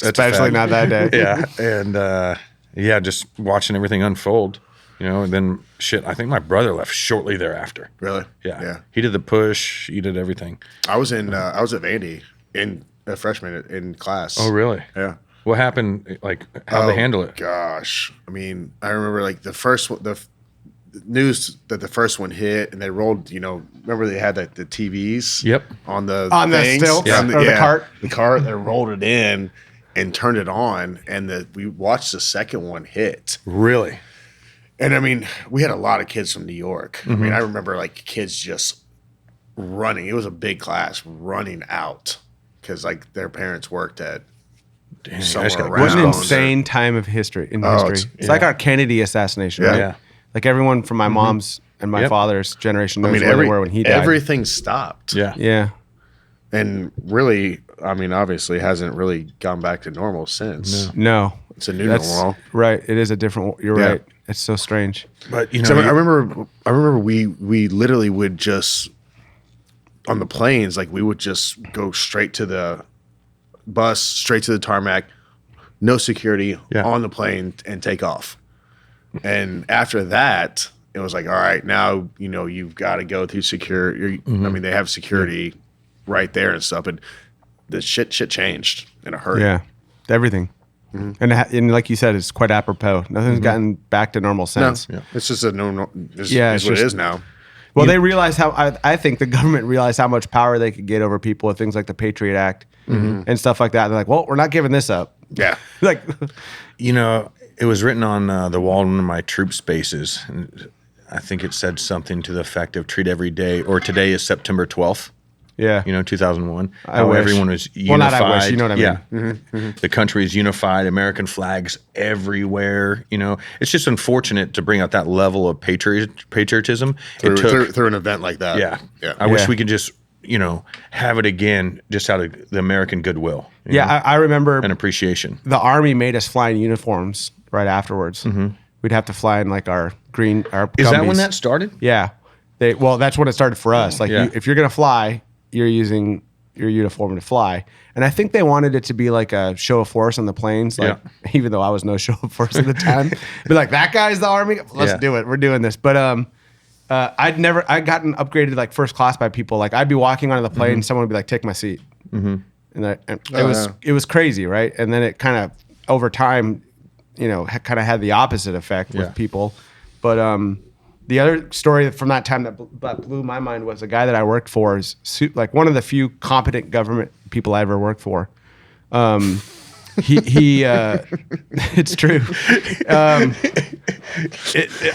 especially not that day. Yeah, and just watching everything unfold. And then shit, I think my brother left shortly thereafter. Really? Yeah. He did the push. He did everything. I was at Vandy in a freshman in class. Oh, really? Yeah. What happened? Like, how'd they handle it? Gosh. I mean, I remember like the news that the first one hit and they rolled, remember they had the TVs? Yep. On the stilts? Yeah. Or the cart? The cart, they rolled it in and turned it on, and we watched the second one hit. Really? And I mean, we had a lot of kids from New York. I mean, I remember like kids just running. It was a big class running out because like their parents worked at somewhere around. What an insane time of history in history. It's like our Kennedy assassination, right? Yeah. Like everyone from my mom's and my father's generation knows where they were when he died. Everything stopped. Yeah. And really, I mean, obviously hasn't really gone back to normal since. No. It's a new normal. Right. It is a different, you're right. It's so strange. But, you know, so I remember we literally would just, on the planes, like we would just go straight to the bus, straight to the tarmac, no security on the plane and take off. And after that, it was like, all right, now, you know, you've got to go through security. I mean, they have security right there and stuff. And the shit changed in a hurry. Yeah. Everything. And like you said, it's quite apropos. Nothing's gotten back to normal since. No. It's just a normal. It's what it is now. Well, they realized how. I think the government realized how much power they could get over people with things like the Patriot Act and stuff like that. They're like, well, we're not giving this up. Yeah. Like, you know, it was written on the wall in one of my troop spaces, and I think it said something to the effect of treat every day, or today is September 12th. Yeah. You know, 2001. How everyone was unified. Well, not I wish, you know what I mean. Yeah. The country is unified, American flags everywhere. You know, it's just unfortunate to bring out that level of patriotism. Through an event like that. Yeah. I wish we could just, you know, have it again just out of the American goodwill. I remember. And appreciation. The Army made us fly in uniforms right afterwards. We'd have to fly in like our green, our Is that Gumbies. when that started? Yeah. Well, that's when it started for us. Like, if you're going to fly, you're using your uniform to fly. And I think they wanted it to be like a show of force on the planes. Like, even though I was no show of force at the time, be like, that guy's the Army. Let's do it. We're doing this. But I'd gotten upgraded like first class by people. Like I'd be walking onto the plane, and someone would be like, take my seat. And it was crazy, right? And then it kind of over time, you know, kind of had the opposite effect with people. But the other story from that time that blew my mind was a guy that I worked for is like one of the few competent government people I ever worked for. It's true.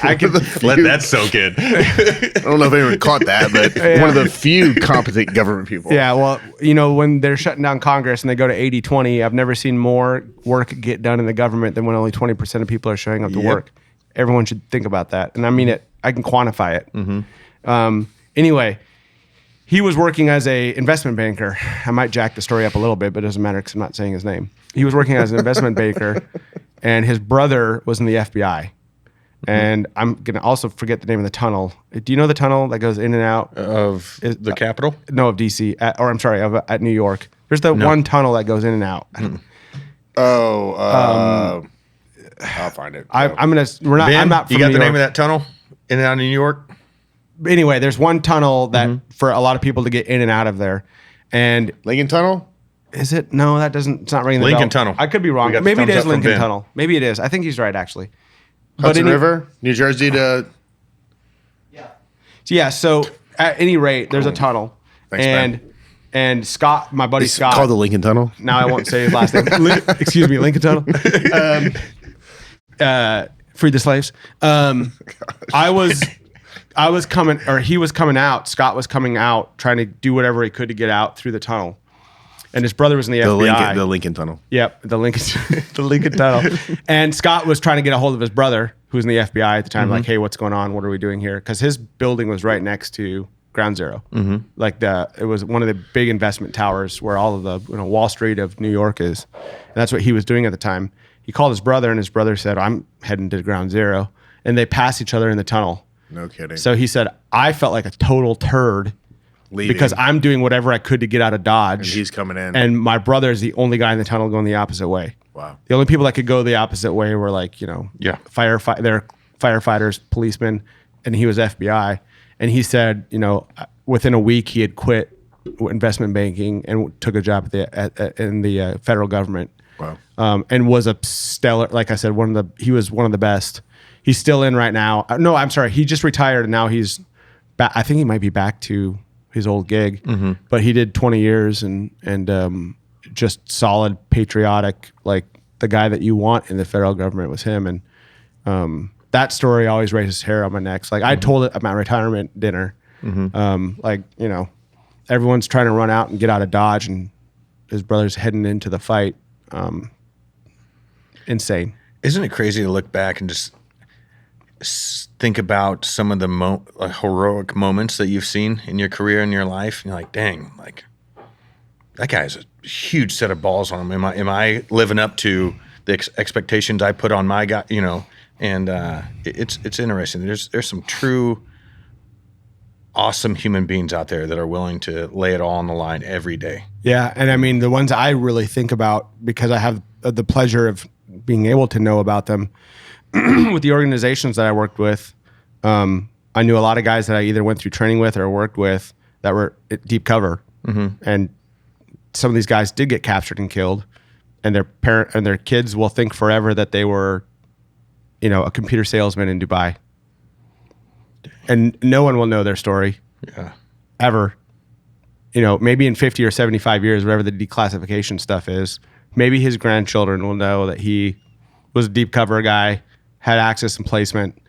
I could let that soak in. I don't know if anyone caught that, but one of the few competent government people. Yeah, well, you know, when they're shutting down Congress and they go to 80-20, I've never seen more work get done in the government than when only 20% of people are showing up to work. Everyone should think about that. And I mean it. I can quantify it. Anyway, he was working as a investment banker. I might jack the story up a little bit, but it doesn't matter because I'm not saying his name. He was working as an investment banker, and his brother was in the FBI. And I'm going to also forget the name of the tunnel. Do you know the tunnel that goes in and out? Of the Capitol? No, of D.C. At New York. There's the one tunnel that goes in and out. I'll find it. I'm not from you got New the name York. of that tunnel in and out of New York? Anyway, there's one tunnel that for a lot of people to get in and out of there. And Lincoln Tunnel? is it? No, that doesn't. It's not ringing the bell. Lincoln Tunnel. I could be wrong. We got Maybe it thumbs is up from Lincoln Ben. Tunnel. Maybe it is. I think he's right, actually. Hudson River, New Jersey to. Yeah. So at any rate, there's a tunnel, Thanks, and Scott, my buddy It's Scott. called the Lincoln Tunnel. Now I won't say his last name. Excuse me, Lincoln Tunnel. Free the slaves. I was coming, or he was coming out. Scott was coming out, trying to do whatever he could to get out through the tunnel. And his brother was in the FBI. The Lincoln Tunnel. Yep, the Lincoln Tunnel. And Scott was trying to get a hold of his brother, who was in the FBI at the time. Like, hey, what's going on? What are we doing here? Because his building was right next to Ground Zero. Like it was one of the big investment towers where all of the Wall Street of New York is. And that's what he was doing at the time. He called his brother, and his brother said, I'm heading to Ground Zero. And they passed each other in the tunnel. No kidding. So he said, I felt like a total turd Leaving. because I'm doing whatever I could to get out of Dodge. And he's coming in. And my brother is the only guy in the tunnel going the opposite way. Wow. The only people that could go the opposite way were like, they're firefighters, policemen, and he was FBI. And he said, within a week he had quit investment banking and took a job in the federal government. Wow. And was a stellar, like I said, he was one of the best. He's still in right now. No, I'm sorry. He just retired and now he's back. I think he might be back to his old gig, but he did 20 years and just solid, patriotic, like the guy that you want in the federal government was him. And that story always raises hair on my neck. Like I told it at my retirement dinner, everyone's trying to run out and get out of Dodge and his brother's heading into the fight. Insane. Isn't it crazy to look back and just think about some of the heroic moments that you've seen in your career and your life, and you're like, dang, like that guy has a huge set of balls on him. Am I living up to the expectations I put on my guy? You know, and it's interesting. There's some true awesome human beings out there that are willing to lay it all on the line every day. Yeah, and I mean the ones I really think about because I have the pleasure of being able to know about them with the organizations that I worked with. I knew a lot of guys that I either went through training with or worked with that were at deep cover, and some of these guys did get captured and killed, and their kids will think forever that they were, you know, a computer salesman in Dubai, and no one will know their story, ever. You know, maybe in 50 or 75 years, whatever the declassification stuff is, maybe his grandchildren will know that he was a deep cover guy, had access and placement,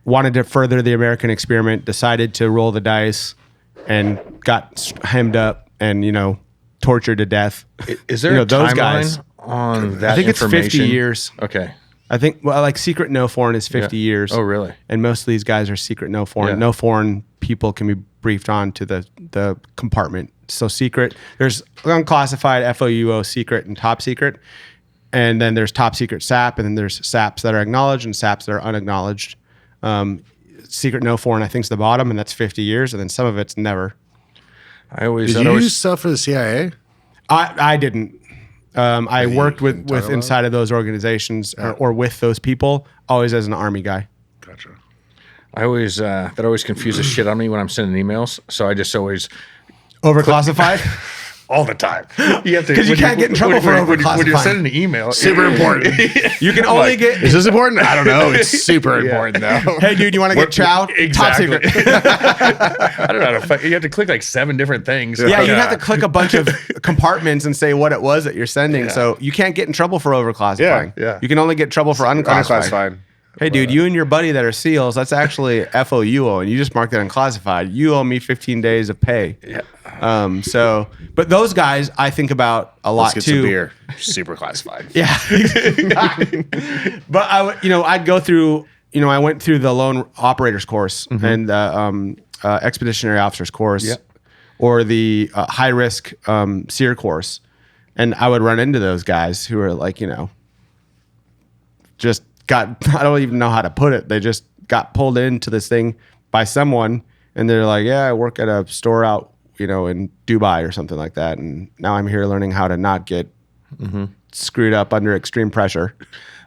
wanted to further the American experiment, decided to roll the dice, and got hemmed up and, you know, tortured to death. Is there a those timeline guys on that? I think it's 50 years. Okay. I think, well, like secret no foreign is 50 years. Oh, really? And most of these guys are secret no foreign. Yeah. No foreign people can be briefed on to the compartment. So secret, there's unclassified, FOUO, secret, and top secret. And then there's top secret SAP, and then there's SAPs that are acknowledged and SAPs that are unacknowledged. Secret no foreign, I think, is the bottom, and that's 50 years. And then some of it's never. Did you use stuff for the CIA? I didn't. I worked with inside of those organizations or with those people, always as an Army guy. Gotcha. I always that always confuses shit on me when I'm sending emails. So I just always overclassified all the time. You have to because you can't get in trouble for overclassifying. When you're sending an email. Super important. You can only get. Is this important? I don't know. It's super important though. Hey, dude, you want to get chow? Exactly. Top secret. I don't know how to. You have to click like 7 different things. Yeah, you have to click a bunch of compartments and say what it was that you're sending. So you can't get in trouble for overclassifying. Yeah. You can only get in trouble for unclassified. Hey, dude, you and your buddy that are SEALs, that's actually FOUO, and you just marked that unclassified. You owe me 15 days of pay. Yeah. But those guys, I think about a lot too. Let's get some beer. Super classified. Yeah. But I'd go through. You know, I went through the lone operators course and the expeditionary officers course, or the high risk SEER course, and I would run into those guys who are like, you know, just. I don't even know how to put it. They just got pulled into this thing by someone, and they're like, yeah, I work at a store out, you know, in Dubai or something like that. And now I'm here learning how to not get screwed up under extreme pressure.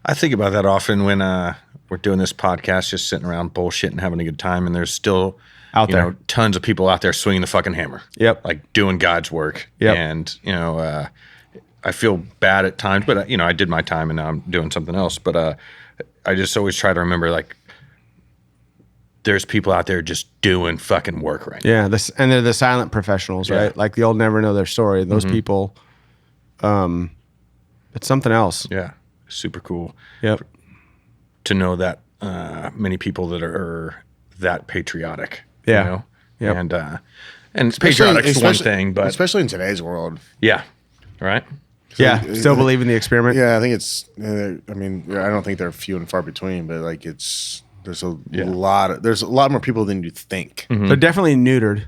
I think about that often when we're doing this podcast, just sitting around bullshitting and having a good time. And there's still out there tons of people out there swinging the fucking hammer. Yep. Like doing God's work. Yep. And, you know, I feel bad at times, but, you know, I did my time and now I'm doing something else. But, I just always try to remember, like, there's people out there just doing fucking work right now. Yeah, and they're the silent professionals, right? Like, you'll never know their story. Those people, it's something else. Yeah, super cool. Yep. To know that many people that are that patriotic. Yeah. You know? Yep. And patriotic's one thing, but especially in today's world. Yeah. Right. Yeah, still believe in the experiment. Yeah, I think it's. I mean, I don't think they're few and far between, but like there's a lot more people than you think. They're definitely neutered,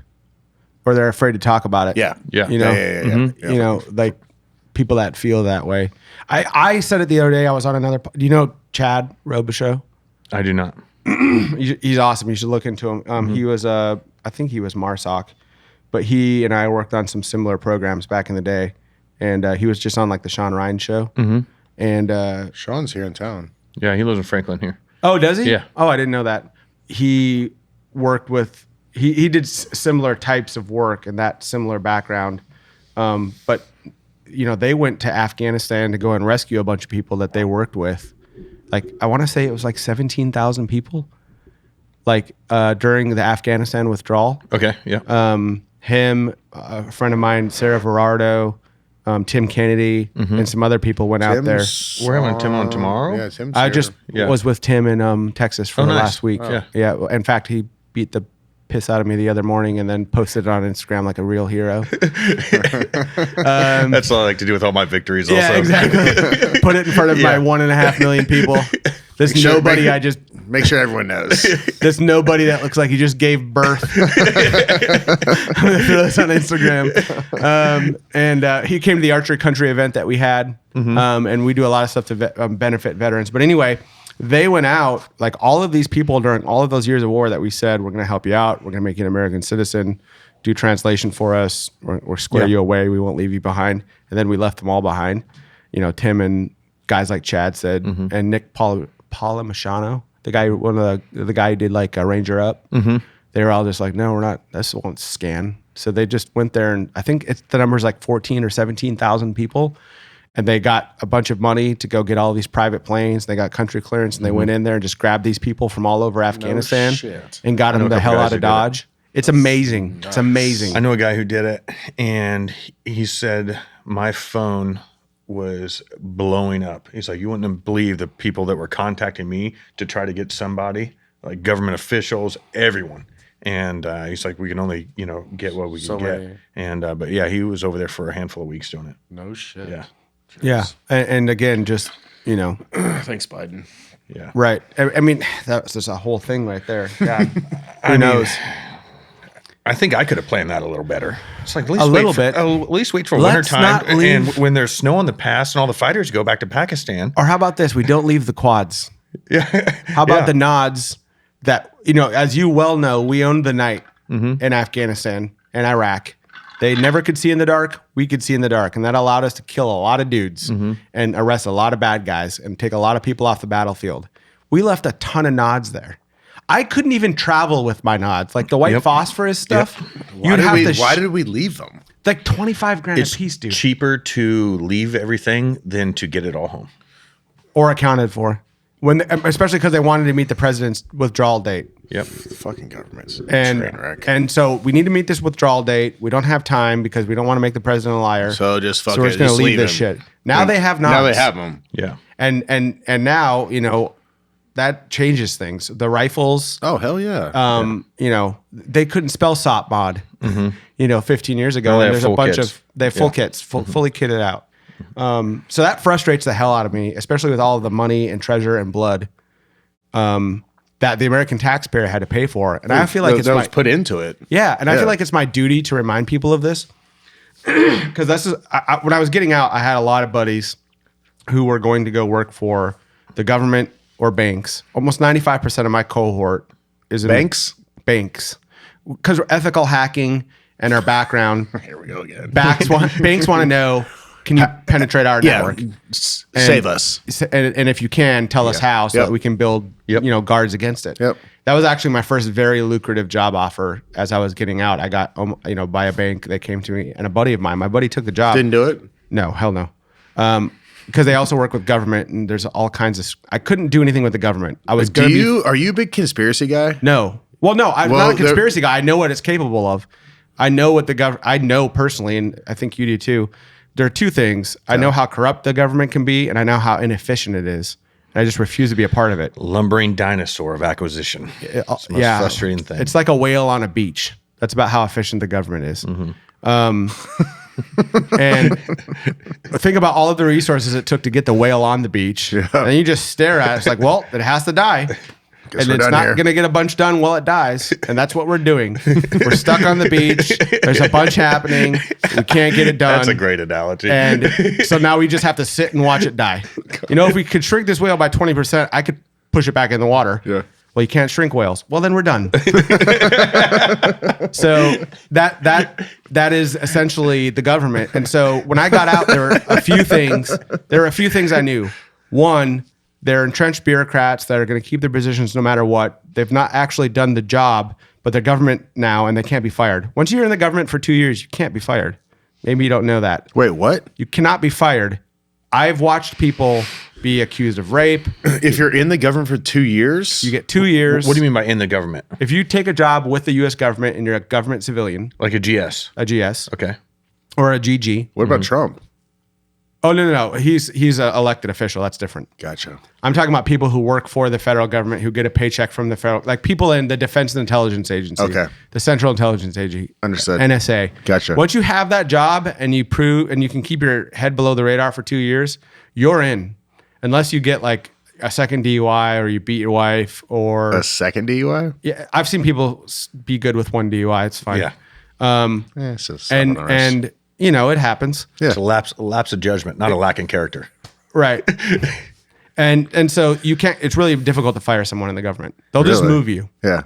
or they're afraid to talk about it. Yeah, You know, you know, like people that feel that way. I said it the other day. I was on another. Do you know Chad Robichaux? I do not. He's awesome. You should look into him. He was I think he was MARSOC, but he and I worked on some similar programs back in the day. And he was just on like the Sean Ryan show. And Sean's here in town. Yeah, he lives in Franklin here. Oh, does he? Yeah. Oh, I didn't know that. He worked with, he did similar types of work and that similar background. But, you know, they went to Afghanistan to go and rescue a bunch of people that they worked with. Like, I want to say it was like 17,000 people, like during the Afghanistan withdrawal. Okay, yeah. Him, a friend of mine, Sarah Verardo, Tim Kennedy, and some other people went out there. We're having Tim on tomorrow? Yeah, Tim's I here. just was with Tim in Texas for nice. last week. Oh. Yeah. In fact, he beat the piss out of me the other morning and then posted it on Instagram like a real hero. That's what I like to do with all my victories also. Yeah, exactly. Put it in front of my 1.5 million people. This nobody I just Make sure everyone knows. There's nobody that looks like he just gave birth. I'm gonna throw this on Instagram. And he came to the archery country event that we had, and we do a lot of stuff to benefit veterans. But anyway, they went out, like all of these people during all of those years of war that we said, we're going to help you out. We're going to make you an American citizen, do translation for us, or square you away. We won't leave you behind. And then we left them all behind. You know, Tim and guys like Chad said, and Nick Palamisano, the guy, one of the guy who did like a Ranger Up. They were all just like, no, we're not. This won't scan. So they just went there, and I think the number's like 14 or 17,000 people. And they got a bunch of money to go get all these private planes. They got country clearance, and they went in there and just grabbed these people from all over Afghanistan and got them the hell out of Dodge. It's amazing. It's amazing. I know a guy who did it, and he said, my phone was blowing up. He's like, you wouldn't believe the people that were contacting me to try to get somebody, like government officials, everyone. And he's like, we can only, get what we can get. And but yeah, he was over there for a handful of weeks doing it. No shit. Yeah. Yeah. And again, just, Thanks, Biden. Yeah. Right. I mean, that's just a whole thing right there. God, who knows? I think I could have planned that a little better. It's like at least wait for winter time, and when there's snow on the pass, and all the fighters go back to Pakistan. Or how about this? We don't leave the quads. Yeah. How about the nods that, as you well know, we owned the night in Afghanistan and Iraq. They never could see in the dark. We could see in the dark. And that allowed us to kill a lot of dudes and arrest a lot of bad guys and take a lot of people off the battlefield. We left a ton of nods there. I couldn't even travel with my nods. Like the white phosphorus stuff. Why did we leave them? Like 25 grand It's a piece, dude. cheaper to leave everything than to get it all home. Or accounted for. Especially because they wanted to meet the president's withdrawal date. Yep. The fucking government's a train wreck. And so we need to meet this withdrawal date. We don't have time because we don't want to make the president a liar. So we're just going to leave this shit. Now they have nods. Now they have them. Yeah. And now, that changes things. The rifles. Oh, hell yeah. They couldn't spell SOP mod, 15 years ago. They and have there's a bunch kits. they have full kits, fully kitted out. So that frustrates the hell out of me, especially with all of the money and treasure and blood that the American taxpayer had to pay for. And I feel like that was put into it. Yeah, and I feel like it's my duty to remind people of this. Because when I was getting out, I had a lot of buddies who were going to go work for the government or banks. Almost 95% of my cohort is in Banks? Banks. Because we're ethical hacking and our background. Here we go again. Banks want to know, can you penetrate our network? Save us. And if you can, tell us how so that we can build guards against it. Yep. That was actually my first very lucrative job offer as I was getting out. I got, by a bank. They came to me and a buddy of mine. My buddy took the job. Didn't do it? No, hell no. Because they also work with government and there's all kinds of... I couldn't do anything with the government. I was Are you a big conspiracy guy? No. Well, no, I'm not a conspiracy guy. I know what it's capable of. I know what I know personally, and I think you do too. There are two things. I know how corrupt the government can be, and I know how inefficient it is. And I just refuse to be a part of it. Lumbering dinosaur of acquisition. It's the most frustrating thing. It's like a whale on a beach. That's about how efficient the government is. And think about all of the resources it took to get the whale on the beach. Yeah. And you just stare at it. It's like, well, it has to die. And it's not going to get a bunch done while it dies. And that's what we're doing. We're stuck on the beach. There's a bunch happening. We can't get it done. That's a great analogy. And so now we just have to sit and watch it die. If we could shrink this whale by 20%, I could push it back in the water. Yeah. Well, you can't shrink whales. Well, then we're done. So that is essentially the government. And so when I got out, there were a few things I knew. One, they're entrenched bureaucrats that are going to keep their positions no matter what. They've not actually done the job, but they're government now and they can't be fired. Once you're in the government for 2 years, you can't be fired. Maybe you don't know that. Wait, what? You cannot be fired. I've watched people be accused of rape. If you're in the government for 2 years? You get 2 years. What do you mean by in the government? If you take a job with the U.S. government and you're a government civilian. Like a GS? A GS. Okay. Or a GG. What about Trump? Oh, no. He's an elected official. That's different. Gotcha. I'm talking about people who work for the federal government who get a paycheck from the federal, like people in the Defense and Intelligence Agency. Okay. The Central Intelligence Agency. Understood. NSA. Gotcha. Once you have that job and you prove and you can keep your head below the radar for 2 years, you're in. Unless you get like a second DUI or you beat your wife or A second DUI? yeah, I've seen people be good with one DUI. It's fine. Yeah. It's just 7 on us. And you know, it happens. Yeah. It's a lapse of judgment, not a lack in character. Right. and so you can't, it's really difficult to fire someone in the government. They'll just Really? move you. Yeah.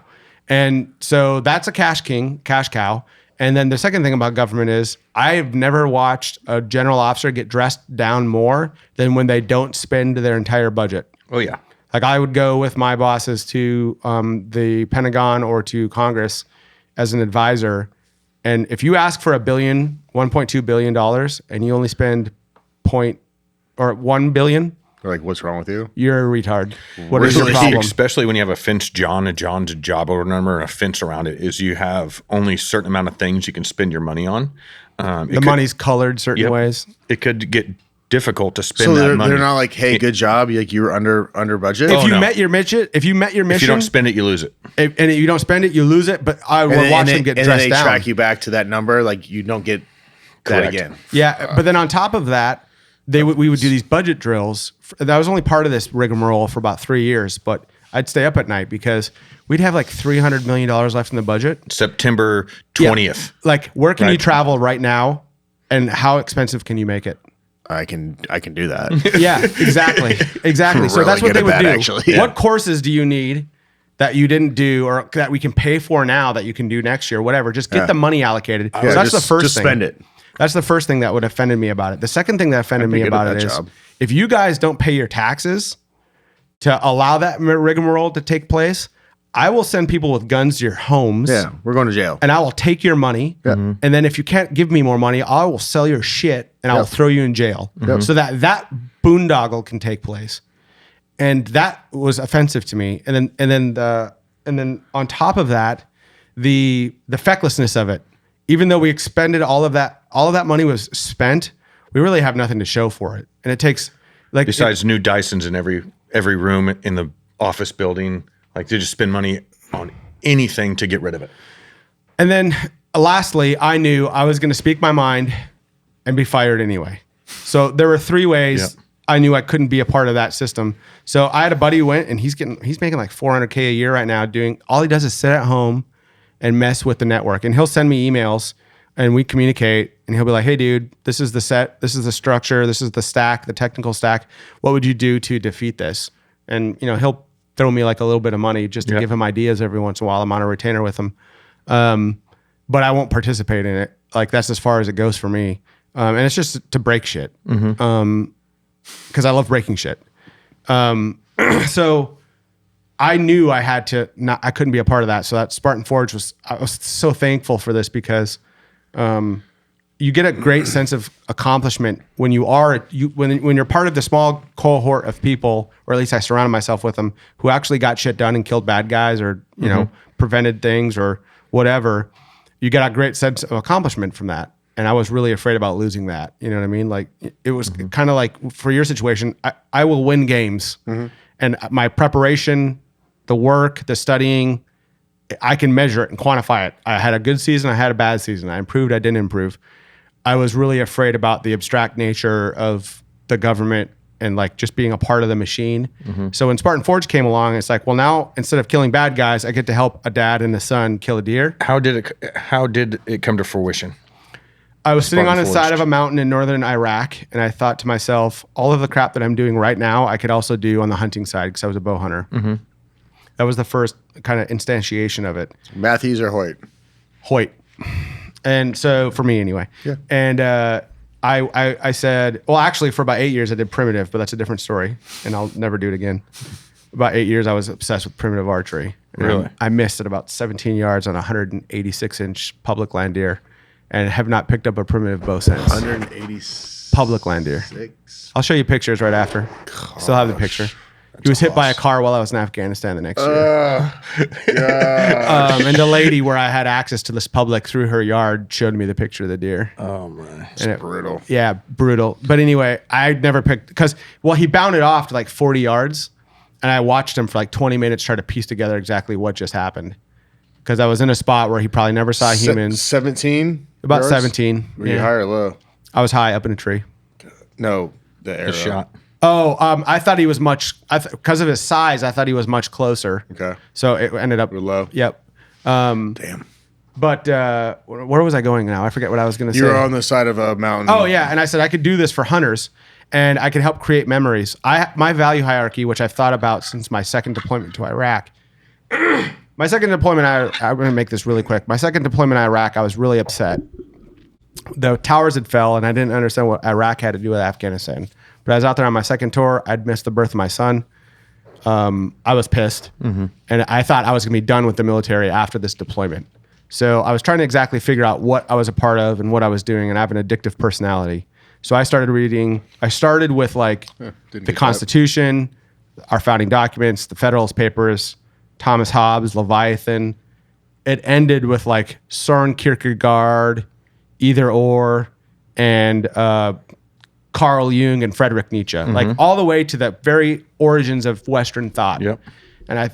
And so that's a cash cow. And then the second thing about government is I've never watched a general officer get dressed down more than when they don't spend their entire budget. Oh yeah. Like I would go with my bosses to the Pentagon or to Congress as an advisor. And if you ask for $1.2 billion and you only spend $1 billion, They're like, what's wrong with you? you're a retard. What is your Really, problem? especially when you have a fence John and John's job order number and a fence around it, is you have only a certain amount of things you can spend your money on. The money's colored certain Yep. ways. It could get difficult to spend So that money. they're not like, hey, good job. Like you were under budget. If you no. met your mission, if you don't spend it, you lose it. and you don't spend it, you lose it. But I will watch them get and then dressed they down. track you back to that number. Like you don't get that Correct. again. Yeah, but then on top of that, we would do these budget drills. That was only part of this rigmarole for about 3 years, but I'd stay up at night because we'd have like $300 million left in the budget. September 20th. Like, where can Right. you travel right now, and how expensive can you make it? I can do that. Yeah, exactly. So Really that's what good they at would that, do. actually. Yeah. What courses do you need that you didn't do or that we can pay for now that you can do next year, whatever? Just get the money allocated. So that's the first just thing. spend it. That's the first thing that would offended me about it. The second thing that offended me good at about that it is job. if you guys don't pay your taxes to allow that rigmarole to take place, I will send people with guns to your homes. Yeah, we're going to jail. And I will take your money. And then if you can't give me more money, I will sell your shit and I will throw you in jail so that boondoggle can take place. And that was offensive to me. And then on top of that, the fecklessness of it. Even though we expended all of that money was spent, we really have nothing to show for it. And it takes like Besides new Dysons in every room in the office building, like they just spend money on anything to get rid of it. And then lastly, I knew I was going to speak my mind and be fired anyway. So there were 3 ways I knew I couldn't be a part of that system. So I had a buddy who went and he's making like $400K a year right now doing, all he does is sit at home and mess with the network. And he'll send me emails and we communicate and he'll be like, hey dude, this is the set, this is the structure, this is the stack, the technical stack. What would you do to defeat this? And you know, he'll throw me like a little bit of money just to give him ideas every once in a while. I'm on a retainer with him. But I won't participate in it. Like that's as far as it goes for me. And it's just to break shit. Cause I love breaking shit. So I knew I had to I couldn't be a part of that. So that Spartan Forge I was so thankful for this because, you get a great sense of accomplishment when when you're part of the small cohort of people, or at least I surrounded myself with them, who actually got shit done and killed bad guys or, you know, prevented things or whatever. You get a great sense of accomplishment from that. And I was really afraid about losing that. You know what I mean? Like it was kind of like for your situation, I will win games and my preparation, the work, the studying, I can measure it and quantify it. I had a good season. I had a bad season. I improved. I didn't improve. I was really afraid about the abstract nature of the government and like just being a part of the machine. So when Spartan Forge came along, it's like, well, now instead of killing bad guys, I get to help a dad and a son kill a deer. How did it come to fruition? I was sitting on the Spartan side of a mountain in northern Iraq, and I thought to myself, all of the crap that I'm doing right now, I could also do on the hunting side because I was a bow hunter. That was the first kind of instantiation of it. Matthews or Hoyt? And so for me anyway. Yeah. And I said, well, actually for about 8 years I did primitive, but that's a different story, and I'll never do it again. About 8 years I was obsessed with primitive archery. Really? I missed at about 17 yards on a 186-inch public land deer, and have not picked up a primitive bow since. 186 Public land deer. I'll show you pictures right after. Still have the picture. He was hit by a car while I was in Afghanistan the next year. And the lady where I had access to this public through her yard showed me the picture of the deer. Oh man, It's brutal. Yeah, brutal. But anyway, I'd never picked because he bounded off to like 40 yards, and I watched him for like 20 minutes try to piece together exactly what just happened. Because I was in a spot where he probably never saw humans. 17? About yards? 17. Were you high or low? I was high up in a tree. No, the arrow. the shot. I thought he was because of his size. I thought he was much closer. Okay. So it ended up low. Yep. Damn. But where was I going now? I forget what I was going to say. You were on the side of a mountain. Oh yeah, and I said I could do this for hunters, and I could help create memories. My value hierarchy, which I've thought about since my second deployment to Iraq. My second deployment, I'm going to make this really quick. My second deployment in Iraq, I was really upset. The towers had fell, and I didn't understand what Iraq had to do with Afghanistan. But I was out there on my second tour. I'd missed the birth of my son. I was pissed, and I thought I was going to be done with the military after this deployment. So I was trying to exactly figure out what I was a part of and what I was doing, and I have an addictive personality. So I started reading. I started with like the Constitution, our founding documents, the Federalist Papers, Thomas Hobbes, Leviathan. It ended with like Søren Kierkegaard, Either Or, and Carl Jung and Friedrich Nietzsche, like all the way to the very origins of Western thought. Yep. And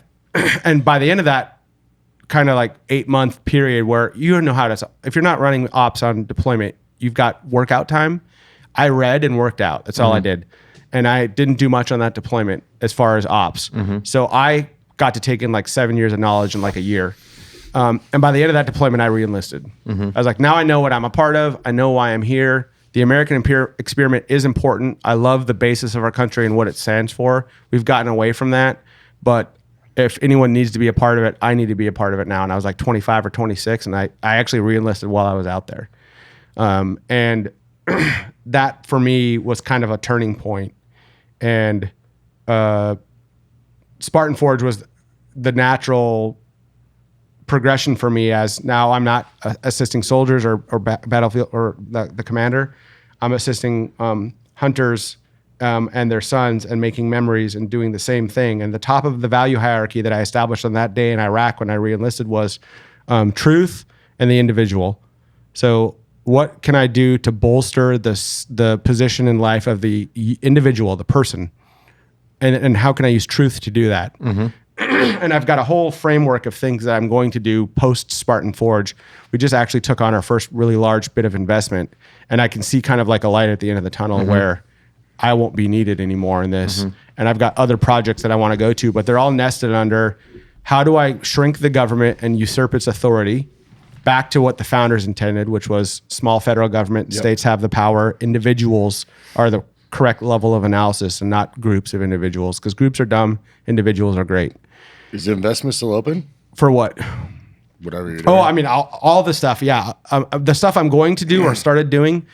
and by the end of that kind of like 8-month period where you know how to, if you're not running ops on deployment, you've got workout time. I read and worked out. That's all I did. And I didn't do much on that deployment as far as ops. So I got to take in like 7 years of knowledge in like a year. And by the end of that deployment, I re-enlisted. I was like, now I know what I'm a part of. I know why I'm here. The American experiment is important. I love the basis of our country and what it stands for. We've gotten away from that. But if anyone needs to be a part of it, I need to be a part of it now. And I was like 25 or 26, and I actually re-enlisted while I was out there. And that for me was kind of a turning point. And Spartan Forge was the natural progression for me, as now I'm not assisting soldiers or battlefield or the commander. I'm assisting hunters and their sons and making memories and doing the same thing. And the top of the value hierarchy that I established on that day in Iraq when I re-enlisted was truth and the individual. So what can I do to bolster the position in life of the individual, the person? And how can I use truth to do that? And I've got a whole framework of things that I'm going to do post Spartan Forge. We just actually took on our first really large bit of investment, and I can see kind of like a light at the end of the tunnel where I won't be needed anymore in this. And I've got other projects that I want to go to, but they're all nested under how do I shrink the government and usurp its authority back to what the founders intended, which was small federal government, states have the power, individuals are the correct level of analysis and not groups of individuals, because groups are dumb, individuals are great. Is the investment still open? For what? Whatever you're doing. Oh, I mean, all the stuff. Yeah, the stuff I'm going to do or started doing.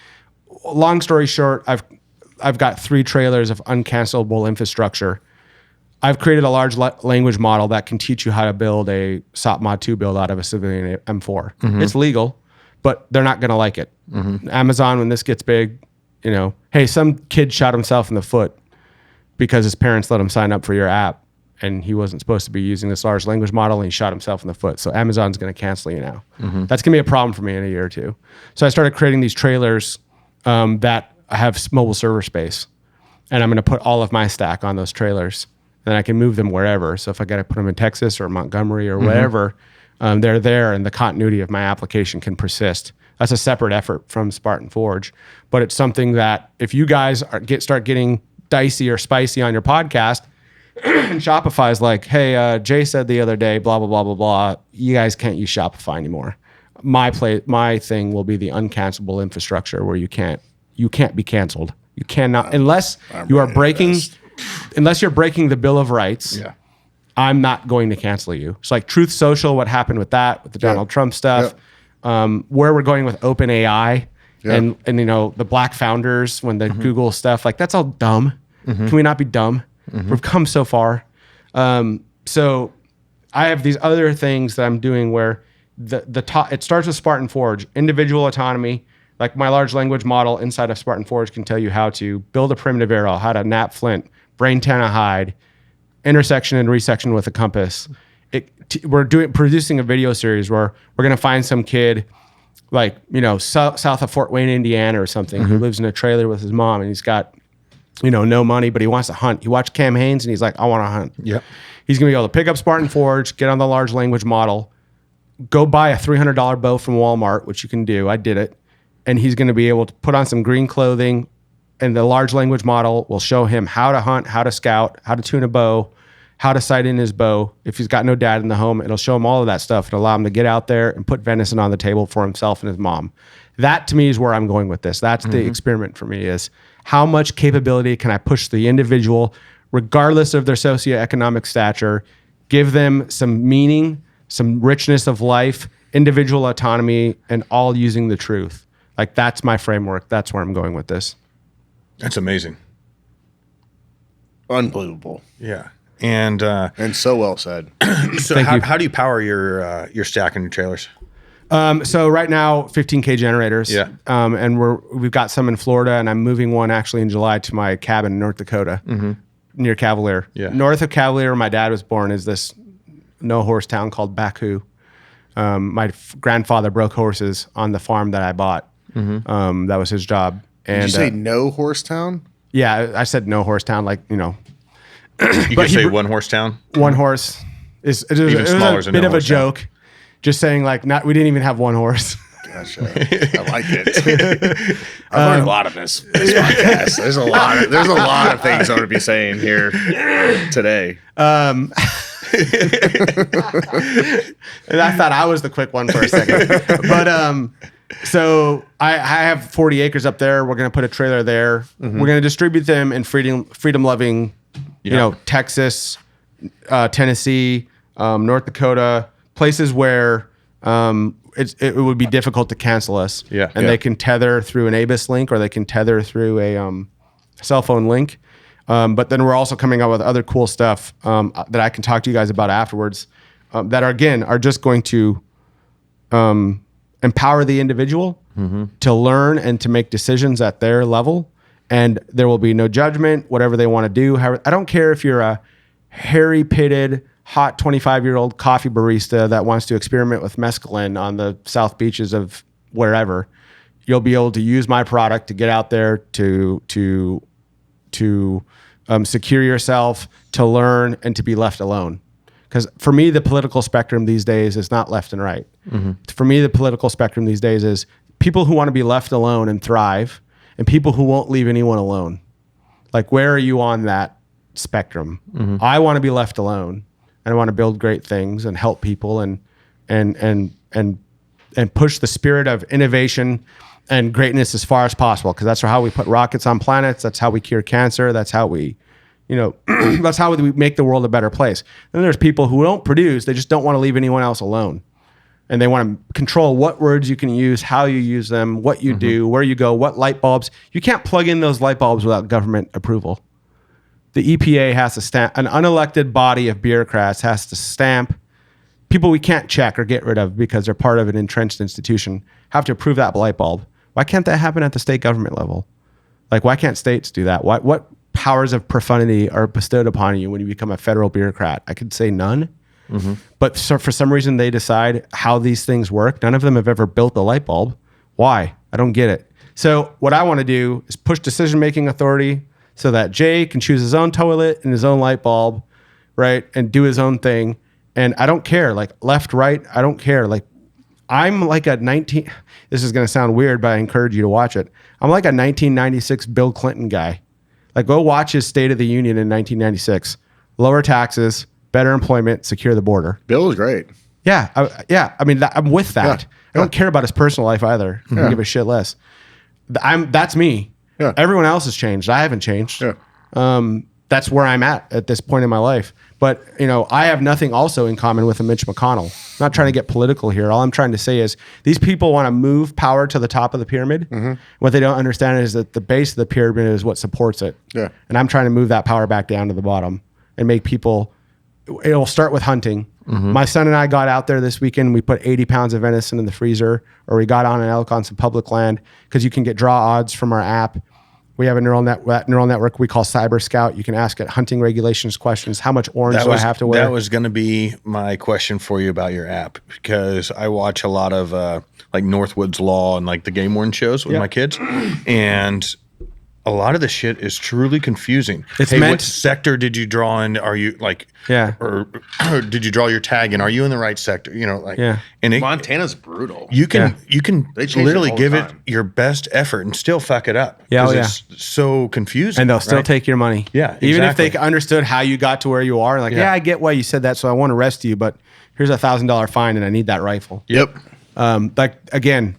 Long story short, I've got 3 trailers of uncancelable infrastructure. I've created a large language model that can teach you how to build a SOP Mod 2 build out of a civilian M4. It's legal, but they're not going to like it. Amazon, when this gets big, you know, hey, some kid shot himself in the foot because his parents let him sign up for your app, and he wasn't supposed to be using this large language model, and he shot himself in the foot. So Amazon's going to cancel you now. That's going to be a problem for me in a year or two. So I started creating these trailers that have mobile server space, and I'm going to put all of my stack on those trailers. Then I can move them wherever. So if I got to put them in Texas or Montgomery or wherever, they're there, and the continuity of my application can persist. That's a separate effort from Spartan Forge, but it's something that if you guys start getting dicey or spicy on your podcast, and Shopify's like, hey, Jay said the other day, blah, blah, blah, blah, blah, you guys can't use Shopify anymore. My thing will be the uncancelable infrastructure where you can't be canceled. You cannot, unless you're breaking the Bill of Rights. Yeah. I'm not going to cancel you. It's like Truth Social, what happened with that, with the Donald Trump stuff, where we're going with OpenAI and you know, the black founders, when the Google stuff, like that's all dumb. Can we not be dumb? We've come so far. So I have these other things that I'm doing where the top, it starts with Spartan Forge, individual autonomy. Like my large language model inside of Spartan Forge can tell you how to build a primitive arrow, how to knap flint, brain tan a hide, intersection and resection with a compass. We're producing a video series where we're going to find some kid like, you know, south of Fort Wayne, Indiana or something, who lives in a trailer with his mom, and he's got, you know, no money, but he wants to hunt. He watched Cam Hanes and he's like, I want to hunt. Yep. He's going to be able to pick up Spartan Forge, get on the large language model, go buy a $300 bow from Walmart, which you can do. I did it. And he's going to be able to put on some green clothing, and the large language model will show him how to hunt, how to scout, how to tune a bow, how to sight in his bow. If he's got no dad in the home, it'll show him all of that stuff and allow him to get out there and put venison on the table for himself and his mom. That to me is where I'm going with this. That's the experiment for me, is how much capability can I push the individual, regardless of their socioeconomic stature, give them some meaning, some richness of life, individual autonomy, and all using the truth. Like, that's my framework. That's where I'm going with this. That's amazing. Unbelievable. Yeah. And so well said. So how do you power your stack and your trailers? So right now, 15K generators. Yeah. And we've got some in Florida, and I'm moving one actually in July to my cabin in North Dakota, near Cavalier. Yeah. North of Cavalier, where my dad was born, is this no-horse town called Baku. My grandfather broke horses on the farm that I bought. That was his job. And, Did you say no horse town? Yeah, I said no-horse town, like, You could say one horse town. One horse it was smaller a than bit no of a horse town. joke. Just saying, like, we didn't even have one horse. Gotcha. I like it. I've learned a lot of this podcast. There's a lot of things I want to be saying here today. And I thought I was the quick one for a second. But so I have 40 acres up there. We're going to put a trailer there. We're going to distribute them in freedom loving, Texas, Tennessee, North Dakota, places where it would be difficult to cancel us. Yeah. And they can tether through an ABIS link, or they can tether through a cell phone link. But then we're also coming out with other cool stuff that I can talk to you guys about afterwards that are just going to empower the individual to learn and to make decisions at their level. And there will be no judgment, whatever they want to do. I don't care if you're a hairy-pitted, hot 25-year-old coffee barista that wants to experiment with mescaline on the South Beaches of wherever. You'll be able to use my product to get out there to secure yourself, to learn, and to be left alone. Because for me, the political spectrum these days is not left and right. For me, the political spectrum these days is people who want to be left alone and thrive, and people who won't leave anyone alone. Like, where are you on that spectrum? I want to be left alone, and I want to build great things and help people and push the spirit of innovation and greatness as far as possible, because that's how we put rockets on planets. That's how we cure cancer. That's how we, that's how we make the world a better place. Then there's people who don't produce. They just don't want to leave anyone else alone. And they want to control what words you can use, how you use them, what you do, where you go, what light bulbs. You can't plug in those light bulbs without government approval. The EPA has to stamp, an unelected body of bureaucrats has to stamp people we can't check or get rid of because they're part of an entrenched institution, have to approve that light bulb. Why can't that happen at the state government level? Like, why can't states do that? What powers of profundity are bestowed upon you when you become a federal bureaucrat? I could say none. But for some reason, they decide how these things work. None of them have ever built a light bulb. Why? I don't get it. So what I want to do is push decision-making authority so that Jay can choose his own toilet and his own light bulb, right? And do his own thing. And I don't care, like left, right, I don't care. Like, I'm like this is going to sound weird, but I encourage you to watch it. I'm like a 1996 Bill Clinton guy. Like, go watch his State of the Union in 1996. Lower taxes, better employment, secure the border. Bill was great. Yeah. I mean, I'm with that. Yeah. I don't care about his personal life either. I don't give a shit less. That's me. Yeah. Everyone else has changed. I haven't changed. Yeah. That's where I'm at this point in my life. But, I have nothing also in common with a Mitch McConnell. I'm not trying to get political here. All I'm trying to say is these people want to move power to the top of the pyramid. What they don't understand is that the base of the pyramid is what supports it. Yeah. And I'm trying to move that power back down to the bottom and make people, it'll start with hunting. My son and I got out there this weekend. We put 80 pounds of venison in the freezer, or we got on an elk on some public land, because you can get draw odds from our app. We have a neural network we call Cyber Scout. You can ask it hunting regulations questions. How much orange do I have to wear? That was going to be my question for you about your app, because I watch a lot of like Northwoods Law and like the game warden shows with my kids, and a lot of the shit is truly confusing. It's hey, meant what sector did you draw in? Are you like, or did you draw your tag in? Are you in the right sector? You know, like, and Montana's brutal. You can literally give it time. your best effort and still fuck it up. Yeah, It's so confusing. And they'll still take your money. Yeah, Even if exactly. they understood how you got to where you are. Like, I get why you said that, so I want to arrest you, but here's $1,000 fine and I need that rifle. Yep. Like, again,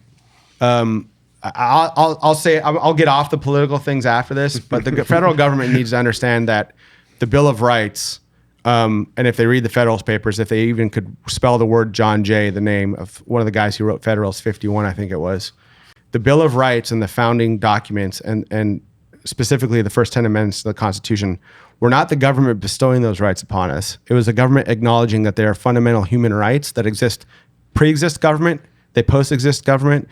I'll say I'll get off the political things after this, but the federal government needs to understand that the Bill of Rights, and if they read the Federalist Papers, if they even could spell the word John Jay, the name of one of the guys who wrote Federalist 51, I think it was, the Bill of Rights and the founding documents, and specifically the first 10 amendments to the Constitution, were not the government bestowing those rights upon us. It was the government acknowledging that they are fundamental human rights that pre-exist government, they post-exist government.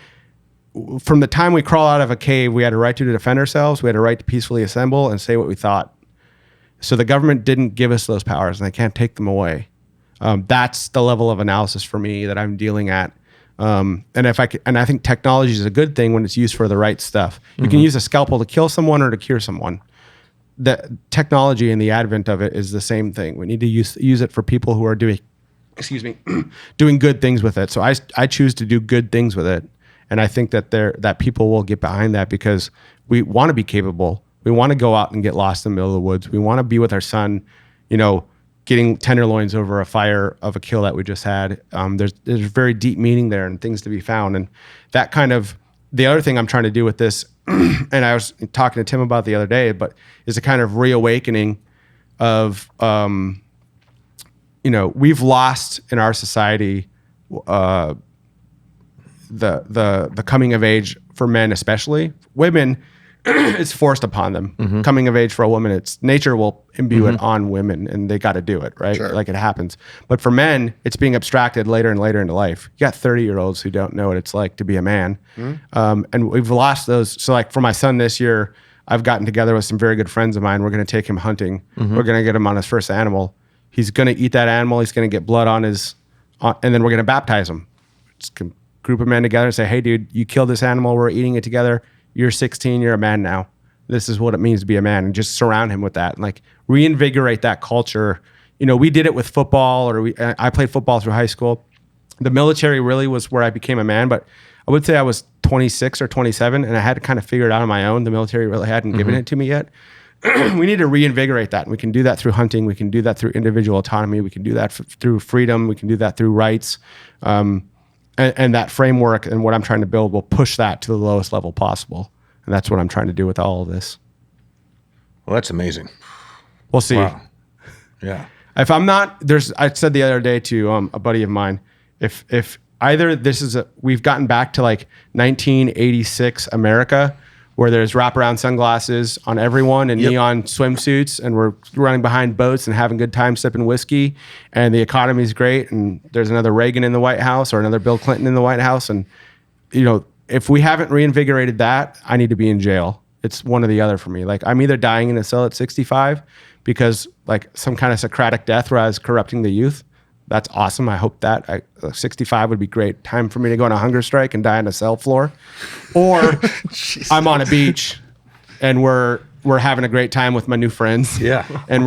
From the time we crawl out of a cave, we had a right to defend ourselves. We had a right to peacefully assemble and say what we thought. So the government didn't give us those powers, and they can't take them away. That's the level of analysis for me that I'm dealing at. And I think technology is a good thing when it's used for the right stuff. You can use a scalpel to kill someone or to cure someone. The technology and the advent of it is the same thing. We need to use it for people who are doing good things with it. So I choose to do good things with it. And I think that people will get behind that because we want to be capable. We want to go out and get lost in the middle of the woods. We want to be with our son, getting tenderloins over a fire of a kill that we just had. There's very deep meaning there and things to be found. And that kind of, the other thing I'm trying to do with this, and I was talking to Tim about the other day, but is a kind of reawakening of, we've lost in our society, the coming of age for men, especially women, it's forced upon them. Coming of age for a woman, it's nature will imbue it on women, and they got to do it, right? Sure. Like it happens. But for men, it's being abstracted later and later into life. You got 30-year-olds who don't know what it's like to be a man, and we've lost those. So, like for my son this year, I've gotten together with some very good friends of mine. We're going to take him hunting. We're going to get him on his first animal. He's going to eat that animal. He's going to get blood on his, and then we're going to baptize him. Just group of men together and say, hey, dude, you killed this animal. We're eating it together. You're 16. You're a man now. This is what it means to be a man. And just surround him with that and like reinvigorate that culture. We did it with football, I played football through high school. The military really was where I became a man, but I would say I was 26 or 27 and I had to kind of figure it out on my own. The military really hadn't given it to me yet. We need to reinvigorate that. And we can do that through hunting. We can do that through individual autonomy. We can do that through freedom. We can do that through rights. And that framework and what I'm trying to build will push that to the lowest level possible. And that's what I'm trying to do with all of this. Well, that's amazing. We'll see. Wow. Yeah. If I'm not, I said the other day to a buddy of mine, if either we've gotten back to like 1986 America, where there's wraparound sunglasses on everyone and neon swimsuits, and we're running behind boats and having good time sipping whiskey, and the economy's great, and there's another Reagan in the White House or another Bill Clinton in the White House, and if we haven't reinvigorated that, I need to be in jail. It's one or the other for me. Like I'm either dying in a cell at 65 because like some kind of Socratic death where I was corrupting the youth. That's awesome. I hope that 65 would be great. Time for me to go on a hunger strike and die on a cell floor. Or I'm on a beach and we're having a great time with my new friends. Yeah. And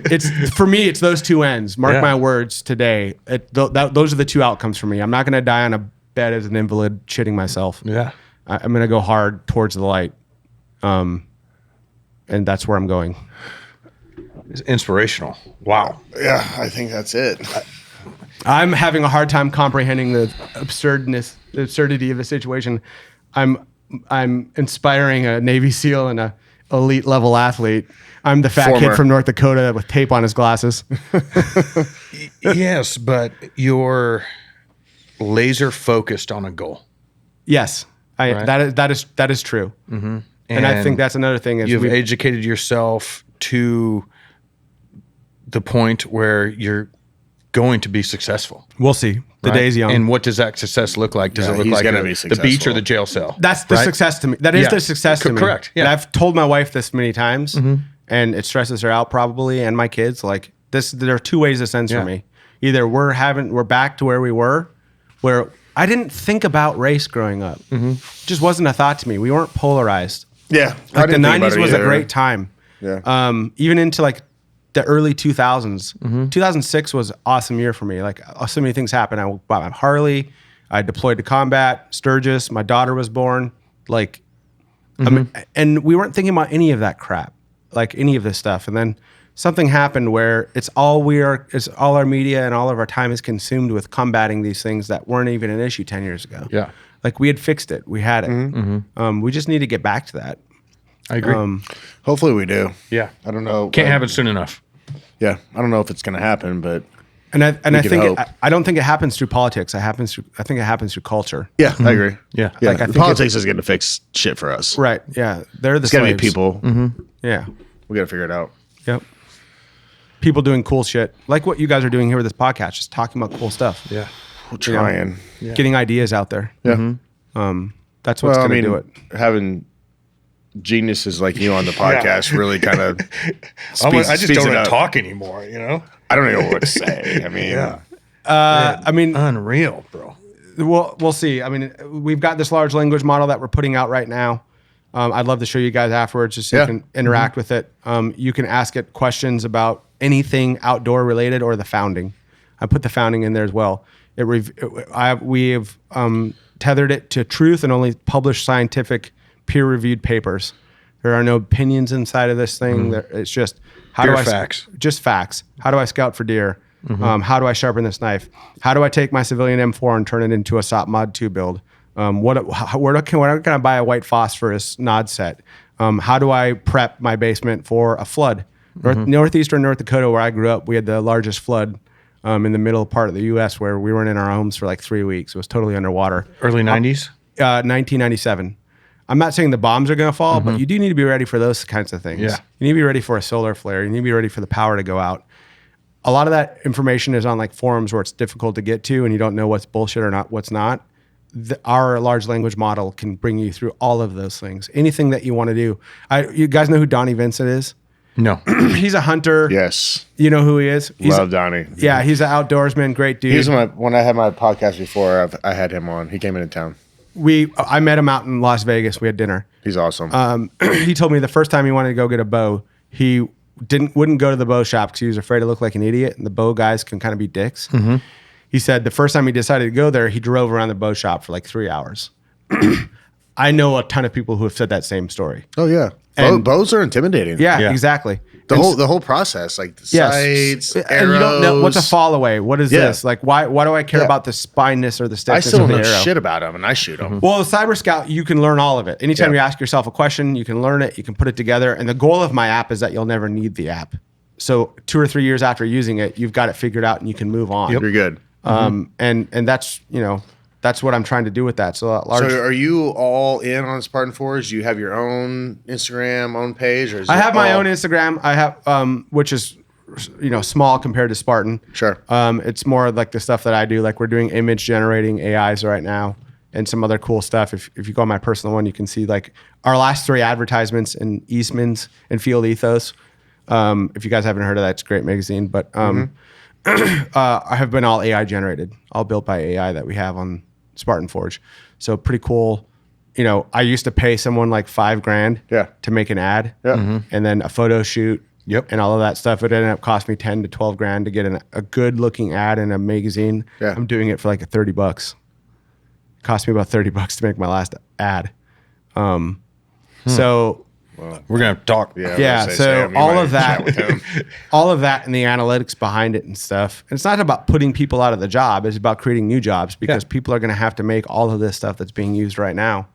it's for me, it's those two ends. Mark my words today. Those are the two outcomes for me. I'm not going to die on a bed as an invalid shitting myself. Yeah. I'm going to go hard towards the light. And that's where I'm going. It's inspirational. Wow. Yeah, I think that's it. I'm having a hard time comprehending the absurdity of the situation. I'm inspiring a Navy SEAL and a elite level athlete. I'm the fat kid from North Dakota with tape on his glasses. Yes, but you're laser focused on a goal. Yes, Right? that is true. Mm-hmm. And I think that's another thing. You've educated yourself to the point where you're going to be successful. We'll see. The day's young. And what does that success look like? Does it look like the beach or the jail cell? That's the success to me. That is the success to me. Correct. Yeah. And I've told my wife this many times, and it stresses her out probably, and my kids. Like this, there are two ways this ends for me. Either we're back to where we were, where I didn't think about race growing up. It just wasn't a thought to me. We weren't polarized. Yeah. Like the 90s was a great time. Yeah. Even into like the early 2000s. 2006 was an awesome year for me. Like so many things happened. I bought my Harley. I deployed to combat, Sturgis. My daughter was born. Like, and we weren't thinking about any of that crap, like any of this stuff. And then something happened where it's all our media and all of our time is consumed with combating these things that weren't even an issue 10 years ago. Yeah. Like we had fixed it. We had it. We just need to get back to that. I agree. Hopefully we do. Yeah. I don't know. Can't have it soon enough. Yeah. I don't know if it's going to happen, but I think hope. I don't think it happens through politics. I think it happens through culture. yeah, I agree. Yeah. Yeah. Like, I think politics is going to fix shit for us. Right. Yeah. They're the It's got to be slaves. people. Yeah. We got to figure it out. Yep. People doing cool shit. Like what you guys are doing here with this podcast, just talking about cool stuff. Yeah. We're trying. Getting ideas out there. Yeah. That's what's going to do it. Having geniuses like you on the podcast really kind of I just don't want to talk anymore, you know? I don't even know what to say. I mean, I mean, unreal, bro. we'll see. I mean, we've got this large language model that we're putting out right now. I'd love to show you guys afterwards just so you can interact with it. You can ask it questions about anything outdoor related or the founding. I put the founding in there as well. We have tethered it to truth and only published scientific peer-reviewed papers. There are no opinions inside of this thing. It's just facts. Just facts. How do I scout for deer? How do I sharpen this knife? How do I take my civilian M4 and turn it into a SOP Mod 2 build? Where can I buy a white phosphorus nod set? How do I prep my basement for a flood? Northeastern North Dakota, where I grew up, we had the largest flood in the middle part of the U.S. where we weren't in our homes for like 3 weeks. It was totally underwater. Early 90s? 1997. I'm not saying the bombs are going to fall, but you do need to be ready for those kinds of things. Yeah. You need to be ready for a solar flare. You need to be ready for the power to go out. A lot of that information is on like forums where it's difficult to get to and you don't know what's bullshit or not, what's not. Our large language model can bring you through all of those things. Anything that you want to do. You guys know who Donnie Vincent is? No. He's a hunter. yes. You know who he is? Love Donnie. Yeah, he's an outdoorsman, great dude. He's when I had my podcast before, I had him on. He came into town. I met him out in Las Vegas. We had dinner. He's awesome. He told me the first time he wanted to go get a bow, he wouldn't go to the bow shop because he was afraid to look like an idiot, and the bow guys can kind of be dicks. He said the first time he decided to go there, he drove around the bow shop for like 3 hours. I know a ton of people who have said that same story. Oh yeah, bows are intimidating. Yeah. Exactly. The whole process, like the sights, arrows. And you don't know what's a fall away. What is this? Like why do I care about the spineness or the stiffness I still of don't the know arrow? shit about them, and I shoot them. Well, the Cyber Scout, you can learn all of it. Anytime you ask yourself a question, you can learn it, you can put it together. And the goal of my app is that you'll never need the app. So 2 or 3 years after using it, you've got it figured out and you can move on. You're good. And that's, that's what I'm trying to do with that. So So are you all in on Spartan Forge? Do you have your own Instagram, own page? Or is I it have my all- own Instagram. I have, which is, small compared to Spartan. Sure. It's more like the stuff that I do. Like we're doing image generating AIs right now and some other cool stuff. If you go on my personal one, you can see like our last 3 advertisements in Eastman's and Field Ethos. If you guys haven't heard of that, it's a great magazine. But I have been all AI generated, all built by AI that we have on Spartan Forge. So pretty cool. I used to pay someone like $5,000 to make an ad and then a photo shoot and all of that stuff. It ended up costing me $10,000 to $12,000 to get a good looking ad in a magazine. Yeah. I'm doing it for like $30. It cost me about $30 to make my last ad. So We're going to talk. Yeah. So all of that and the analytics behind it and stuff. And it's not about putting people out of the job. It's about creating new jobs because people are going to have to make all of this stuff that's being used right now.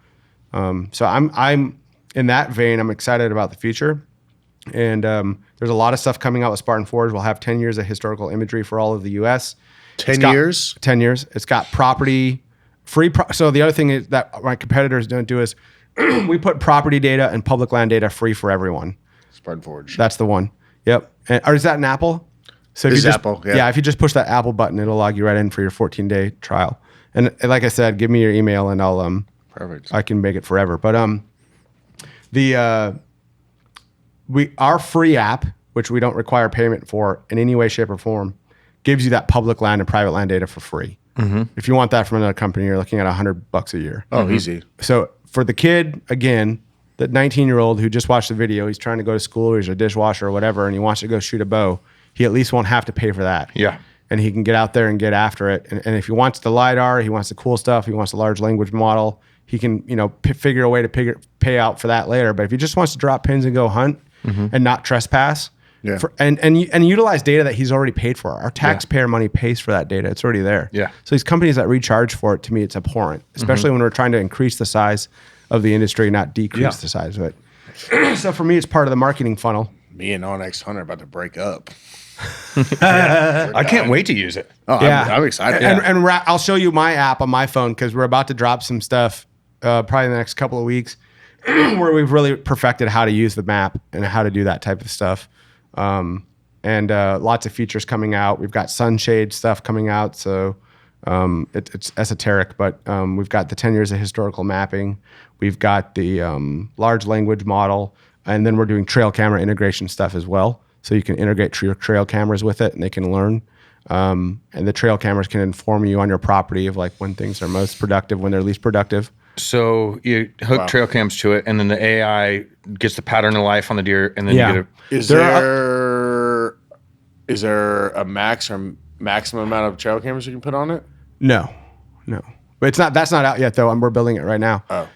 So I'm in that vein. I'm excited about the future. And there's a lot of stuff coming out with Spartan Forge. We'll have 10 years of historical imagery for all of the U.S. 10 years? 10 years. It's got property, so the other thing is that my competitors don't do is we put property data and public land data free for everyone. Spartan Forge. That's the one. Yep. Or is that an Apple? So if It's you just, Apple, yeah. if you just push that Apple button, it'll log you right in for your 14-day trial. And like I said, give me your email and I'll Perfect. I can make it forever. But our free app, which we don't require payment for in any way, shape, or form, gives you that public land and private land data for free. If you want that from another company, you're looking at $100 a year. Oh, easy. So for the kid, again, the 19-year-old who just watched the video, he's trying to go to school or he's a dishwasher or whatever, and he wants to go shoot a bow, he at least won't have to pay for that. Yeah. And he can get out there and get after it. And if he wants the LiDAR, he wants the cool stuff, he wants the large language model, he can, figure a way to pay out for that later. But if he just wants to drop pins and go hunt and not trespass, and utilize data that he's already paid for. Our taxpayer money pays for that data. It's already there. Yeah. So these companies that recharge for it, to me, it's abhorrent, especially when we're trying to increase the size of the industry, not decrease the size of it. So for me, it's part of the marketing funnel. Me and Onyx Hunter about to break up. I can't wait to use it. Oh, yeah. I'm excited. And I'll show you my app on my phone because we're about to drop some stuff probably in the next couple of weeks where we've really perfected how to use the map and how to do that type of stuff. And lots of features coming out. We've got sunshade stuff coming out. So it's esoteric, but we've got the 10 years of historical mapping. We've got the large language model. And then we're doing trail camera integration stuff as well. So you can integrate your trail cameras with it and they can learn. And the trail cameras can inform you on your property of like when things are most productive, when they're least productive. So you hook trail cams to it, and then the AI gets the pattern of life on the deer, and then you get Is there a maximum amount of trail cameras you can put on it? No. But that's not out yet though. We're building it right now. Oh.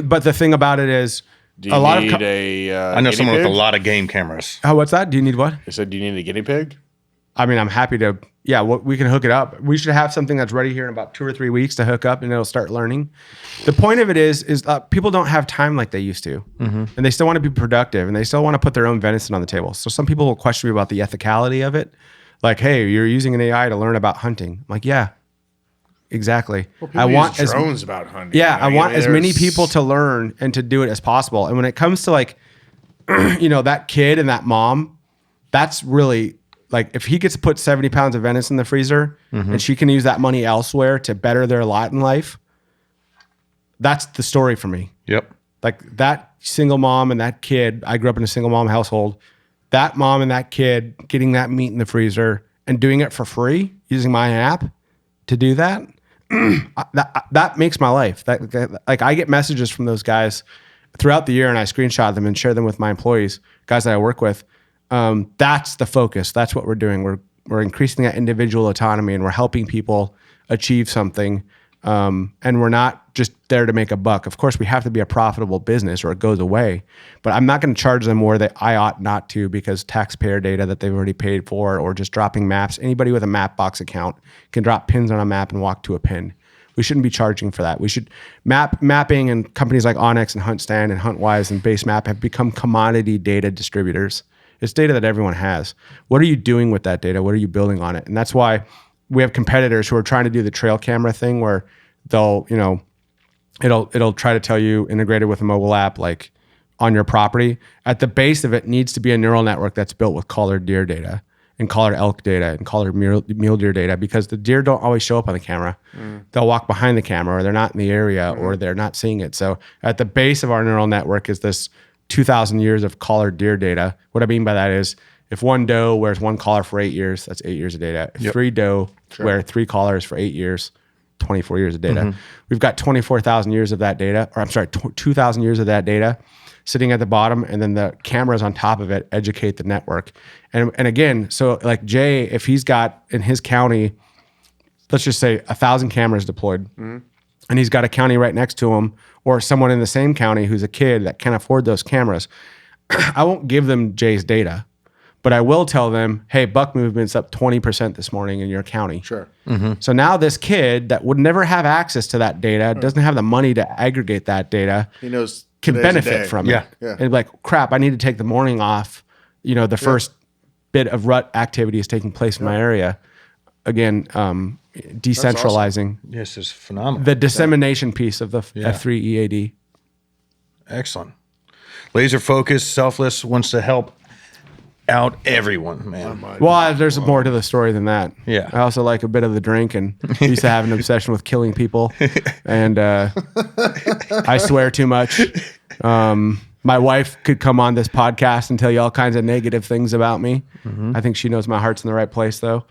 But the thing about it is, do you need I know someone with a lot of game cameras. Oh, what's that? Do you need what? I said, do you need a guinea pig? I mean, I'm happy to. Yeah, we can hook it up. We should have something that's ready here in about 2 or 3 weeks to hook up, and it'll start learning. The point of it is people don't have time like they used to, and they still want to be productive, and they still want to put their own venison on the table. So some people will question me about the ethicality of it, like, "Hey, you're using an AI to learn about hunting." I'm like, yeah, exactly. Well, I want drones about hunting. Yeah, I want as many people to learn and to do it as possible. And when it comes to like, that kid and that mom, that's really. Like if he gets to put 70 pounds of venison in the freezer and she can use that money elsewhere to better their lot in life, that's the story for me. Yep. Like that single mom and that kid, I grew up in a single mom household, that mom and that kid getting that meat in the freezer and doing it for free using my app to do that, that makes my life. Like I get messages from those guys throughout the year and I screenshot them and share them with my employees, guys that I work with. That's the focus. That's what we're doing. We're increasing that individual autonomy and we're helping people achieve something. And we're not just there to make a buck. Of course, we have to be a profitable business or it goes away. But I'm not going to charge them more that I ought not to because taxpayer data that they've already paid for or just dropping maps. Anybody with a Mapbox account can drop pins on a map and walk to a pin. We shouldn't be charging for that. We should mapping and companies like Onyx and HuntStand and HuntWise and BaseMap have become commodity data distributors. It's data that everyone has. What are you doing with that data? What are you building on it? And that's why we have competitors who are trying to do the trail camera thing where they'll, it'll try to tell you integrated with a mobile app, like on your property. At the base of it needs to be a neural network that's built with collared deer data and collared elk data and collared mule deer data because the deer don't always show up on the camera. They'll walk behind the camera or they're not in the area or they're not seeing it. So at the base of our neural network is this 2,000 years of collared deer data. What I mean by that is if one doe wears one collar for 8 years, that's 8 years of data. If 3 doe wear 3 collars for 8 years, 24 years of data. We've got 24,000 years of that data, or I'm sorry, 2,000 years of that data sitting at the bottom, and then the cameras on top of it educate the network. And again, so like Jay, if he's got in his county, let's just say 1,000 cameras deployed, and he's got a county right next to him, or someone in the same county who's a kid that can't afford those cameras, I won't give them Jay's data, but I will tell them, hey, buck movement's up 20% this morning in your county. Sure. So now this kid that would never have access to that data, doesn't have the money to aggregate that data, he knows can benefit from it. Yeah. And be like, crap, I need to take the morning off. The first bit of rut activity is taking place in my area. Again, decentralizing. Awesome. Yes, it's phenomenal. The dissemination piece of the F3 EAD. Excellent. Laser focused, selfless, wants to help out everyone, man. Well, there's more to the story than that. Yeah. I also like a bit of the drink and used to have an obsession with killing people. And I swear too much. My wife could come on this podcast and tell you all kinds of negative things about me. I think she knows my heart's in the right place, though.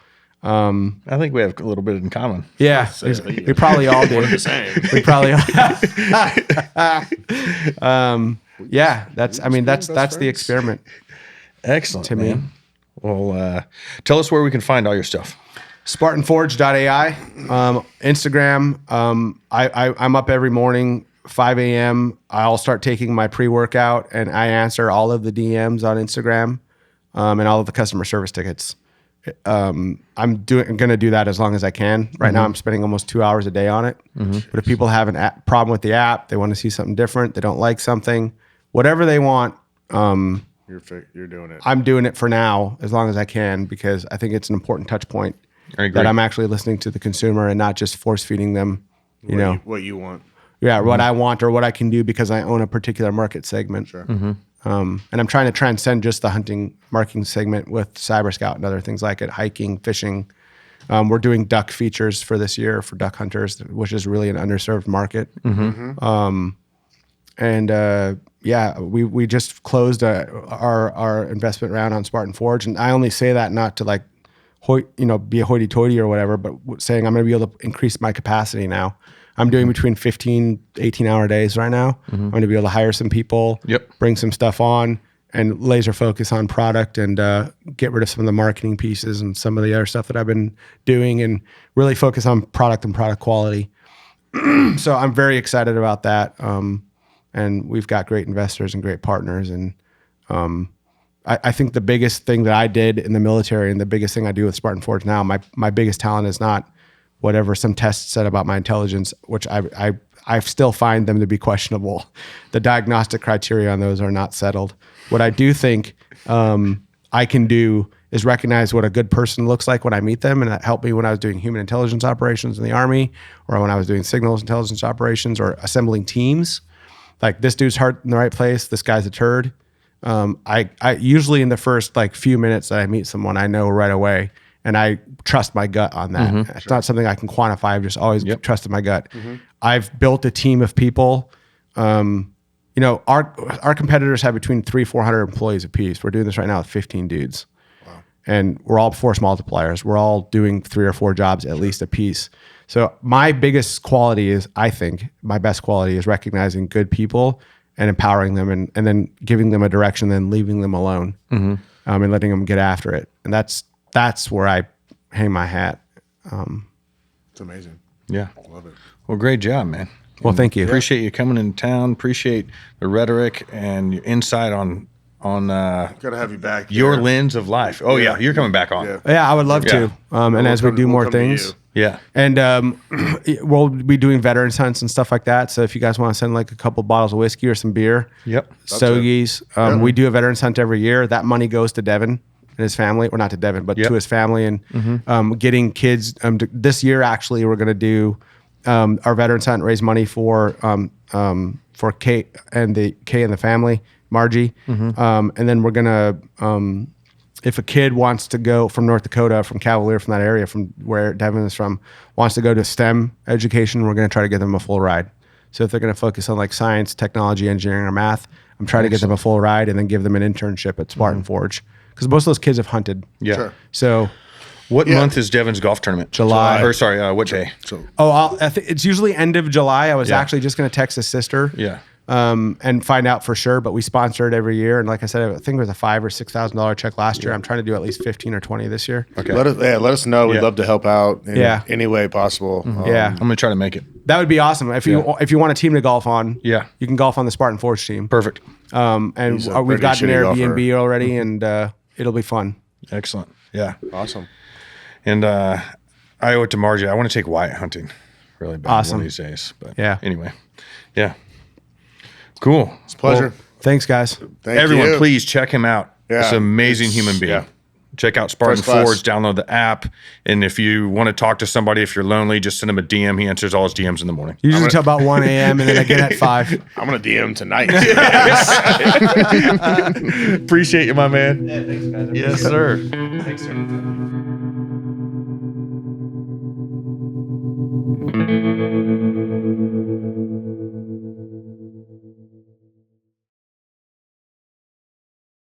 I think we have a little bit in common. Yeah, we probably all do. We're the same. We probably all Yeah, that's the experiment. Excellent, to me. man. Well, tell us where we can find all your stuff. SpartanForge.ai, Instagram. I'm up every morning, 5 a.m. I'll start taking my pre-workout, and I answer all of the DMs on Instagram and all of the customer service tickets. I'm going to do that as long as I can. Right now, I'm spending almost 2 hours a day on it. But if people have a problem with the app, they want to see something different, they don't like something, whatever they want, you're doing it. I'm doing it for now as long as I can, because I think it's an important touch point. That I'm actually listening to the consumer and not just force feeding them, what you want. Yeah, what I want or what I can do because I own a particular market segment. Sure. And I'm trying to transcend just the hunting marketing segment with Cyber Scout and other things like it, hiking, fishing. We're doing duck features for this year for duck hunters, which is really an underserved market. We just closed our investment round on Spartan Forge, and I only say that not to like be a hoity-toity or whatever, but saying I'm going to be able to increase my capacity now. I'm doing between 15, 18-hour days right now. I'm going to be able to hire some people, bring some stuff on, and laser focus on product and get rid of some of the marketing pieces and some of the other stuff that I've been doing and really focus on product and product quality. So I'm very excited about that. And we've got great investors and great partners. And I think the biggest thing that I did in the military and the biggest thing I do with Spartan Forge now, my biggest talent is not whatever some tests said about my intelligence, which I still find them to be questionable. The diagnostic criteria on those are not settled. What I do think I can do is recognize what a good person looks like when I meet them, and that helped me when I was doing human intelligence operations in the Army, or when I was doing signals intelligence operations or assembling teams. Like, this dude's heart in the right place, this guy's a turd. I usually in the first few minutes that I meet someone, I know right away, and I trust my gut on that. It's not something I can quantify. I've just always trusted my gut. I've built a team of people. Our competitors have between 300-400 employees apiece. We're doing this right now with 15 dudes. Wow. And we're all force multipliers. We're all doing 3 or 4 jobs at least a piece. So my biggest quality is, I think, my best quality is recognizing good people and empowering them and then giving them a direction, then leaving them alone and letting them get after it. And that's where I hang my hat. It's amazing. Yeah. I love it. Well, great job, man. Well, thank you. Appreciate you coming in town. Appreciate the rhetoric and your insight on gotta have you back. Your lens of life. Oh yeah, you're coming back on. Yeah, I would love to. And as we do more things. Yeah. And we'll be doing veterans hunts and stuff like that. So if you guys want to send a couple bottles of whiskey or some beer, stogies. We do a veterans hunt every year. That money goes to Devin and his family, or not to Devin, but to his family, and getting kids. This year, actually, we're going to do our veterans hunt, raise money for Kate and the family, Margie, and then we're gonna. If a kid wants to go from North Dakota, from Cavalier, from that area, from where Devin is from, wants to go to STEM education, we're going to try to get them a full ride. So if they're going to focus on science, technology, engineering, or math, I'm trying to get them a full ride and then give them an internship at Spartan Forge. Because most of those kids have hunted. Yeah. Sure. So what month is Devin's golf tournament? July. Or sorry, what day? It's usually end of July. I was actually just going to text his sister. Yeah. And find out for sure, but we sponsor it every year. And like I said, I think it was a $5,000 or $6,000 check last year. I'm trying to do at least 15 or 20 this year. Okay. Let us know. We'd love to help out in any way possible. I'm going to try to make it. That would be awesome. If you want a team to golf on, you can golf on the Spartan Forge team. Perfect. And we've got an Airbnb already, and it'll be fun. Excellent. Yeah. Awesome. And I owe it to Margie. I want to take Wyatt hunting really bad Awesome. one of these days. But anyway. Yeah. Cool. It's a pleasure. Well, thanks, guys. Everyone, please check him out. Yeah, it's an amazing human being. Yeah. Check out Spartan Forge, download the app. And if you want to talk to somebody, if you're lonely, just send him a DM. He answers all his DMs in the morning. Usually until about 1 a.m. and then again at 5. I'm going to DM tonight. Appreciate you, my man. Yeah, thanks, guys. Yes, sir. Thanks, sir.